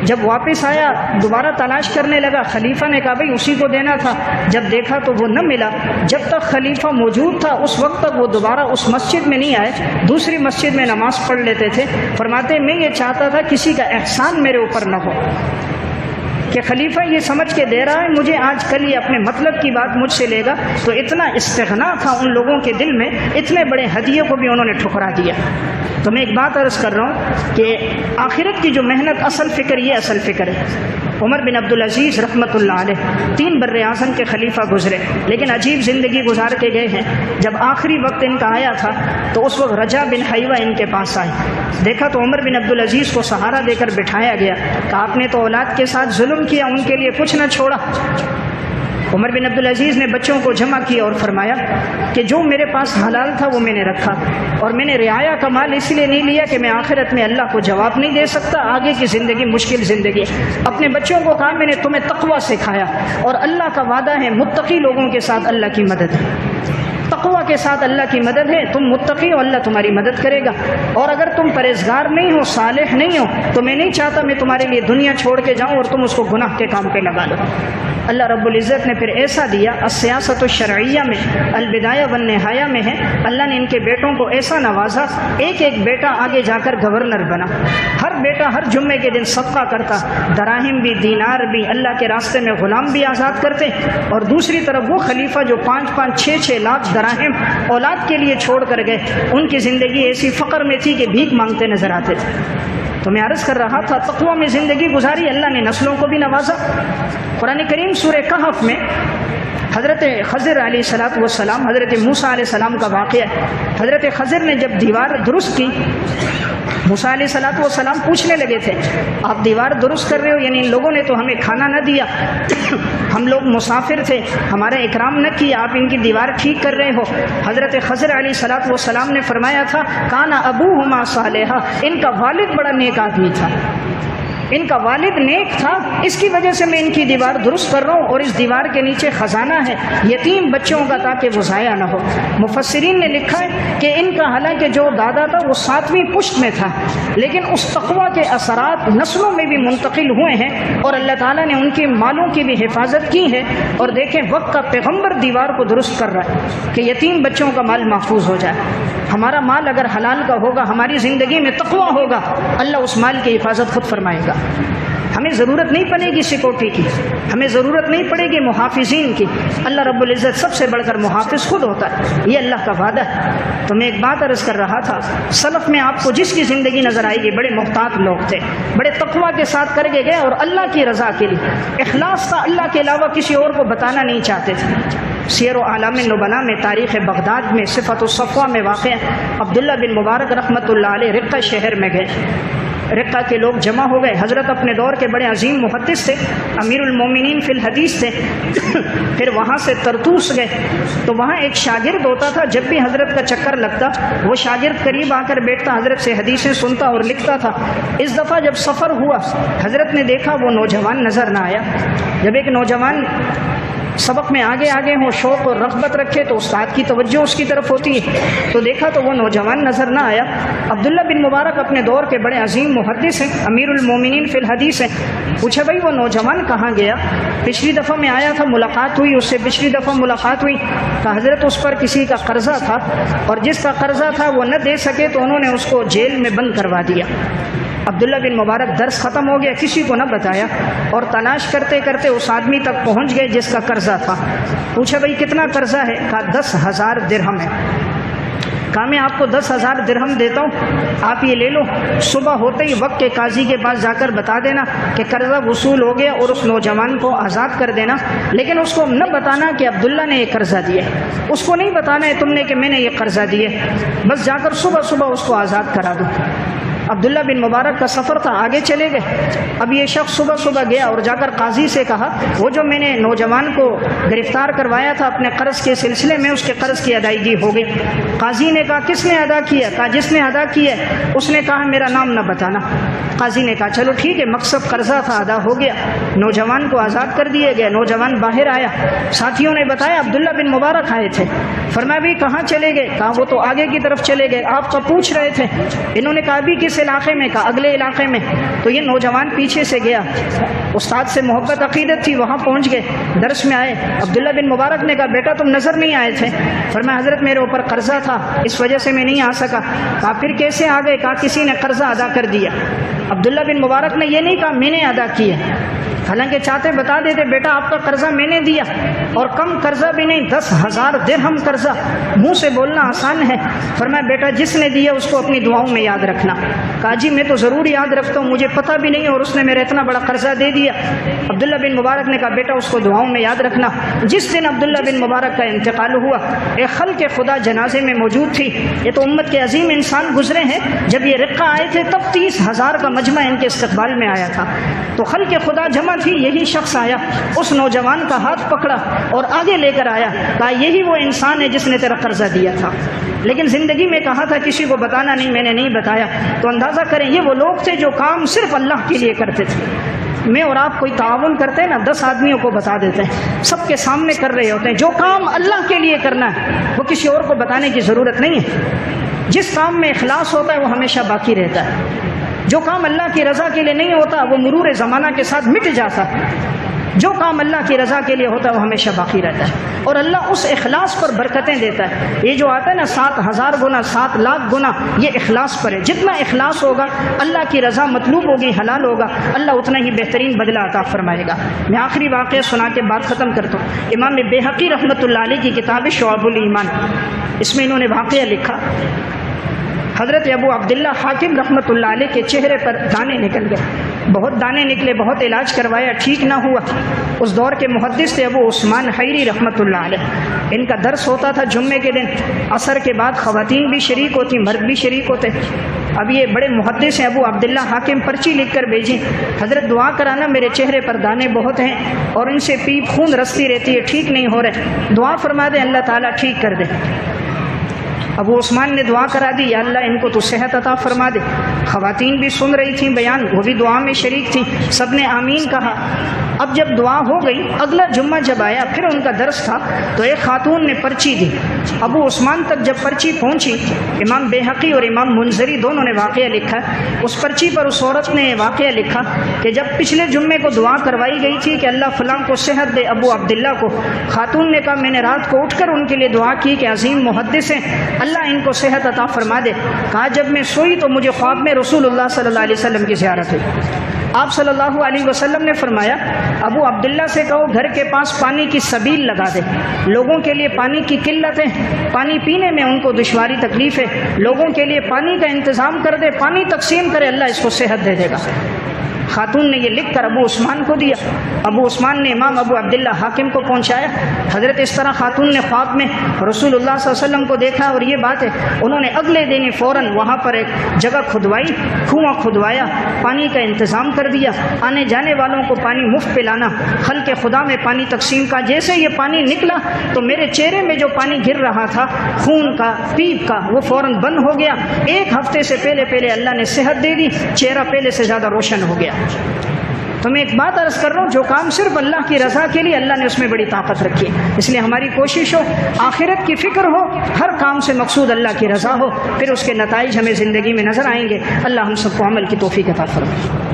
A: جب واپس آیا دوبارہ تلاش کرنے لگا، خلیفہ نے کہا بھائی اسی کو دینا تھا، جب دیکھا تو وہ نہ ملا، جب تک خلیفہ موجود تھا اس وقت تک وہ دوبارہ اس مسجد میں نہیں آئے، دوسری مسجد میں نماز پڑھ لیتے تھے، فرماتے میں یہ چاہتا تھا کسی کا احسان میرے اوپر نہ ہو، کہ خلیفہ یہ سمجھ کے دے رہا ہے مجھے آج کل یہ اپنے مطلب کی بات مجھ سے لے گا، تو اتنا استغنا تھا ان لوگوں کے دل میں، اتنے بڑے ہدیے کو بھی انہوں نے ٹھکرا دیا۔ تو میں ایک بات عرض کر رہا ہوں کہ آخرت کی جو محنت، اصل فکر یہ اصل فکر ہے۔ عمر بن عبدالعزیز رحمۃ اللہ علیہ 3 بر اعظم کے خلیفہ گزرے، لیکن عجیب زندگی گزار کے گئے ہیں۔ جب آخری وقت ان کا آیا تھا تو اس وقت رجا بن حیوہ ان کے پاس آئے، دیکھا تو عمر بن عبدالعزیز کو سہارا دے کر بٹھایا گیا، کہ آپ نے تو اولاد کے ساتھ ظلم کیا، ان کے لیے کچھ نہ چھوڑا۔ عمر بن عبدالعزیز نے بچوں کو جمع کیا اور فرمایا کہ جو میرے پاس حلال تھا وہ میں نے رکھا، اور میں نے رعایا کا مال اس لیے نہیں لیا کہ میں آخرت میں اللہ کو جواب نہیں دے سکتا، آگے کی زندگی مشکل زندگی۔ اپنے بچوں کو کہا میں نے تمہیں تقوی سکھایا، اور اللہ کا وعدہ ہے متقی لوگوں کے ساتھ اللہ کی مدد ہے، تقوی کے ساتھ اللہ کی مدد ہے، تم متقی ہو اللہ تمہاری مدد کرے گا، اور اگر تم پرہیزگار نہیں ہو، صالح نہیں ہو، تو میں نہیں چاہتا میں تمہارے لیے دنیا چھوڑ کے جاؤں اور تم اس کو گناہ کے کام پہ لگا لو۔ اللہ رب العزت نے پھر ایسا دیا، السیاست الشرعیہ میں البدایہ والنہایہ میں ہے، اللہ نے ان کے بیٹوں کو ایسا نوازا، ایک ایک بیٹا آگے جا کر گورنر بنا، ہر بیٹا ہر جمعے کے دن صدقہ کرتا، دراہم بھی دینار بھی، اللہ کے راستے میں غلام بھی آزاد کرتے، اور دوسری طرف وہ خلیفہ جو 5-5 6-6 لاکھ دراہم اولاد کے لیے چھوڑ کر گئے، ان کی زندگی ایسی فقر میں تھی کہ بھیک مانگتے نظر آتے تھے۔ تو میں عرض کر رہا تھا تقوی میں زندگی گزاری، اللہ نے نسلوں کو بھی نوازا۔ قرآن کریم سورہ کہف میں حضرت خضر علیہ الصلوۃ والسلام، حضرت موسیٰ علیہ السلام کا واقعہ ہے۔ حضرت خضر نے جب دیوار درست کی، موسیٰ علیہ الصلوۃ والسلام پوچھنے لگے تھے آپ دیوار درست کر رہے ہو، یعنی ان لوگوں نے تو ہمیں کھانا نہ دیا، ہم لوگ مسافر تھے، ہمارا اکرام نہ کیا، آپ ان کی دیوار ٹھیک کر رہے ہو۔ حضرت خضر علیہ الصلوۃ والسلام نے فرمایا تھا کانا ابوہما صالحا، ان کا والد بڑا نیک آدمی تھا، ان کا والد نیک تھا، اس کی وجہ سے میں ان کی دیوار درست کر رہا ہوں، اور اس دیوار کے نیچے خزانہ ہے یتیم بچوں کا تاکہ وہ ضائع نہ ہو۔ مفسرین نے لکھا ہے کہ ان کا حالانکہ جو دادا تھا وہ 7ویں پشت میں تھا، لیکن اس تقوی کے اثرات نسلوں میں بھی منتقل ہوئے ہیں، اور اللہ تعالیٰ نے ان کے مالوں کی بھی حفاظت کی ہے۔ اور دیکھیں وقت کا پیغمبر دیوار کو درست کر رہا ہے کہ یتیم بچوں کا مال محفوظ ہو جائے۔ ہمارا مال اگر حلال کا ہوگا، ہماری زندگی میں تقوی ہوگا، اللہ اس مال کی حفاظت خود فرمائے گا۔ ہمیں ضرورت نہیں پڑے گی سیکورٹی کی، ہمیں ضرورت نہیں پڑے گی محافظین کی، اللہ رب العزت سب سے بڑھ کر محافظ خود ہوتا ہے، یہ اللہ کا وعدہ ہے۔ تو میں ایک بات عرض کر رہا تھا، سلف میں آپ کو جس کی زندگی نظر آئے گی بڑے محتاط لوگ تھے، بڑے تقویٰ کے ساتھ کر کے گئے اور اللہ کی رضا کے لیے اخلاص تھا، اللہ کے علاوہ کسی اور کو بتانا نہیں چاہتے تھے۔ سیر و اعلام نبلا میں تاریخ بغداد میں صفت الصفوہ میں واقع عبداللہ بن مبارک رحمۃ اللہ علیہ رقہ شہر میں گئے، رقہ کے لوگ جمع ہو گئے، حضرت اپنے دور کے بڑے عظیم محدث تھے، امیر المومنین فی الحدیث تھے۔ پھر وہاں سے ترتوس گئے تو وہاں ایک شاگرد ہوتا تھا، جب بھی حضرت کا چکر لگتا وہ شاگرد قریب آ کر بیٹھتا، حضرت سے حدیثیں سنتا اور لکھتا تھا۔ اس دفعہ جب سفر ہوا حضرت نے دیکھا وہ نوجوان نظر نہ آیا۔ جب ایک نوجوان سبق میں آگے آگے ہو، شوق اور رغبت رکھے تو استاد کی توجہ اس کی طرف ہوتی ہے، تو دیکھا تو وہ نوجوان نظر نہ آیا۔ عبداللہ بن مبارک اپنے دور کے بڑے عظیم محدث ہیں، امیر المومنین فی الحدیث ہیں، پوچھا بھائی وہ نوجوان کہاں گیا؟ پچھلی دفعہ میں آیا تھا، ملاقات ہوئی، اس سے پچھلی دفعہ ملاقات ہوئی، کہ حضرت اس پر کسی کا قرضہ تھا اور جس کا قرضہ تھا وہ نہ دے سکے تو انہوں نے اس کو جیل میں بند کروا دیا۔ عبداللہ بن مبارک درس ختم ہو گیا، کسی کو نہ بتایا اور تلاش کرتے کرتے اس آدمی تک پہنچ گئے جس کا قرضہ تھا۔ پوچھا بھائی کتنا قرضہ ہے؟ کہا 10,000 درہم ہے۔ کہا میں آپ کو 10,000 درہم دیتا ہوں، آپ یہ لے لو، صبح ہوتے ہی وقت کے قاضی کے پاس جا کر بتا دینا کہ قرضہ وصول ہو گیا اور اس نوجوان کو آزاد کر دینا، لیکن اس کو نہ بتانا کہ عبداللہ نے یہ قرضہ دیا، اس کو نہیں بتانا ہے تم نے کہ میں نے یہ قرضہ دیا، بس جا کر صبح صبح اس کو آزاد کرا دو۔ عبداللہ بن مبارک کا سفر تھا، آگے چلے گئے۔ اب یہ شخص صبح صبح گیا اور جا کر قاضی سے کہا وہ جو میں نے نوجوان کو گرفتار کروایا تھا اپنے قرض کے سلسلے میں، اس کے قرض کی ادائیگی ہو گئی۔ قاضی نے کہا کس نے ادا کیا؟ کہا جس نے ادا کیا ہے اس نے کہا میرا نام نہ بتانا۔ قاضی نے کہا چلو ٹھیک ہے، مقصد قرضہ تھا ادا ہو گیا، نوجوان کو آزاد کر دیا گیا۔ نوجوان باہر آیا، ساتھیوں نے بتایا عبداللہ بن مبارک آئے تھے۔ فرمایا بھی کہاں چلے گئے؟ کہا وہ تو آگے کی طرف چلے گئے، آپ کا پوچھ رہے تھے۔ انہوں نے کہا بھی کس علاقے میں؟ کہا اگلے علاقے میں۔ تو یہ نوجوان پیچھے سے گیا، استاد سے محبت عقیدت تھی، وہاں پہنچ گئے، درس میں آئے۔ عبداللہ بن مبارک نے کہا بیٹا تم نظر نہیں آئے تھے۔ فرمایا حضرت میرے اوپر قرضہ تھا اس وجہ سے میں نہیں آ سکا۔ کہا پھر کیسے آ گئے؟ کہا کسی نے قرضہ ادا کر دیا۔ عبداللہ بن مبارک نے یہ نہیں کہا میں نے ادا کیا، حالانکہ چاہتے بتا دیتے بیٹا آپ کا قرضہ میں نے دیا، اور کم قرضہ بھی نہیں 10,000 درہم قرضہ، منہ سے بولنا آسان ہے۔ فرمایا بیٹا جس نے دیا اس کو اپنی دعاؤں میں یاد رکھنا۔ کہا جی میں تو ضرور یاد رکھتا ہوں، مجھے پتہ بھی نہیں اور اس نے میرا اتنا بڑا قرضہ دے دیا۔ عبداللہ بن مبارک نے کہا بیٹا اس کو دعاؤں میں یاد رکھنا۔ جس دن عبداللہ بن مبارک کا انتقال ہوا ایک خلق خدا جنازے میں موجود تھی، یہ تو امت کے عظیم انسان گزرے ہیں، جب یہ رقہ آئے تھے تب 30,000 کا مجمع ان کے استقبال میں آیا تھا، تو خلق خدا جمع تھی، یہی شخص آیا، اس نوجوان کا ہاتھ پکڑا اور آگے لے کر آیا، کہا یہی وہ انسان ہے جس نے تیرا قرضہ دیا تھا، لیکن زندگی میں کہا تھا کسی کو بتانا نہیں، میں نے نہیں بتایا۔ تو اندازہ کریں یہ وہ لوگ تھے جو کام صرف اللہ کے لیے کرتے تھے۔ میں اور آپ کوئی تعاون کرتے ہیں نا، 10 آدمیوں کو بتا دیتے ہیں، سب کے سامنے کر رہے ہوتے ہیں۔ جو کام اللہ کے لیے کرنا ہے وہ کسی اور کو بتانے کی ضرورت نہیں ہے۔ جس کام میں اخلاص ہوتا ہے وہ ہمیشہ باقی رہتا ہے، جو کام اللہ کی رضا کے لیے نہیں ہوتا وہ مرور زمانہ کے ساتھ مٹ جاتا ہے، جو کام اللہ کی رضا کے لیے ہوتا ہے وہ ہمیشہ باقی رہتا ہے، اور اللہ اس اخلاص پر برکتیں دیتا ہے۔ یہ جو آتا ہے نا 7,000 گنا 7,00,000 گنا، یہ اخلاص پر ہے۔ جتنا اخلاص ہوگا اللہ کی رضا مطلوب ہوگی، حلال ہوگا، اللہ اتنا ہی بہترین بدلہ عطا فرمائے گا۔ میں آخری واقعہ سنا کے بات ختم کرتا ہوں۔ امام بیہقی رحمۃ اللہ علیہ کی کتاب شعب الایمان، اس میں انہوں نے واقعہ لکھا، حضرت ابو عبداللہ حاکم رحمۃ اللہ علیہ کے چہرے پر دانے نکل گئے، بہت دانے نکلے، بہت علاج کروایا، ٹھیک نہ ہوا۔ اس دور کے محدث تھے ابو عثمان حیری رحمۃ اللہ علیہ، ان کا درس ہوتا تھا جمعے کے دن، عصر کے بعد خواتین بھی شریک ہوتی، مرد بھی شریک ہوتے۔ اب یہ بڑے محدث ہیں ابو عبداللہ حاکم، پرچی لکھ کر بھیجی، حضرت دعا کرانا میرے چہرے پر دانے بہت ہیں اور ان سے پیپ خون رستی رہتی ہے، ٹھیک نہیں ہو رہے، دعا فرما دیں اللہ تعالیٰ ٹھیک کر دے۔ ابو عثمان نے دعا کرا دی، یا اللہ ان کو تو صحت عطا فرما دے۔ خواتین بھی سن رہی تھیں بیان، وہ بھی دعا میں شریک تھیں، سب نے آمین کہا۔ اب جب دعا ہو گئی، اگلا جمعہ جب آیا پھر ان کا درس تھا، تو ایک خاتون نے پرچی دی، ابو عثمان تک جب پرچی پہنچی، امام بیہقی اور امام منذری دونوں نے واقعہ لکھا، اس پرچی پر اس عورت نے واقعہ لکھا کہ جب پچھلے جمعے کو دعا کروائی گئی تھی کہ اللہ فلاں کو صحت دے، ابو عبداللہ کو، خاتون نے کہا میں نے رات کو اٹھ کر ان کے لیے دعا کی کہ عظیم محدث ہیں، اللہ ان کو صحت عطا فرما دے۔ کہا جب میں سوئی تو مجھے خواب میں رسول اللہ صلی اللہ علیہ وسلم کی زیارت ہوئی، آپ صلی اللہ علیہ وسلم نے فرمایا ابو عبداللہ سے کہو گھر کے پاس پانی کی سبیل لگا دے، لوگوں کے لیے پانی کی قلت ہے، پانی پینے میں ان کو دشواری تکلیف ہے، لوگوں کے لیے پانی کا انتظام کر دے، پانی تقسیم کرے، اللہ اس کو صحت دے دے گا۔ خاتون نے یہ لکھ کر ابو عثمان کو دیا، ابو عثمان نے امام ابو عبداللہ حاکم کو پہنچایا۔ حضرت اس طرح خاتون نے خواب میں رسول اللہ صلی اللہ علیہ وسلم کو دیکھا، اور یہ بات ہے انہوں نے اگلے دن ہی فوراً وہاں پر ایک جگہ کھدوائی، کنواں کھدوایا، پانی کا انتظام کر دیا، آنے جانے والوں کو پانی مفت پلانا، خلق خدا میں پانی تقسیم کا۔ جیسے یہ پانی نکلا تو میرے چہرے میں جو پانی گر رہا تھا خون کا، پیپ کا، وہ فوراً بند ہو گیا۔ ایک ہفتے سے پہلے اللہ نے صحت دے دی، چہرہ پہلے سے زیادہ روشن ہو گیا۔ تو میں ایک بات عرض کر رہا ہوں، جو کام صرف اللہ کی رضا کے لیے، اللہ نے اس میں بڑی طاقت رکھی ہے، اس لیے ہماری کوشش ہو، آخرت کی فکر ہو، ہر کام سے مقصود اللہ کی رضا ہو، پھر اس کے نتائج ہمیں زندگی میں نظر آئیں گے۔ اللہ ہم سب کو عمل کی توفیق عطا فرمائے۔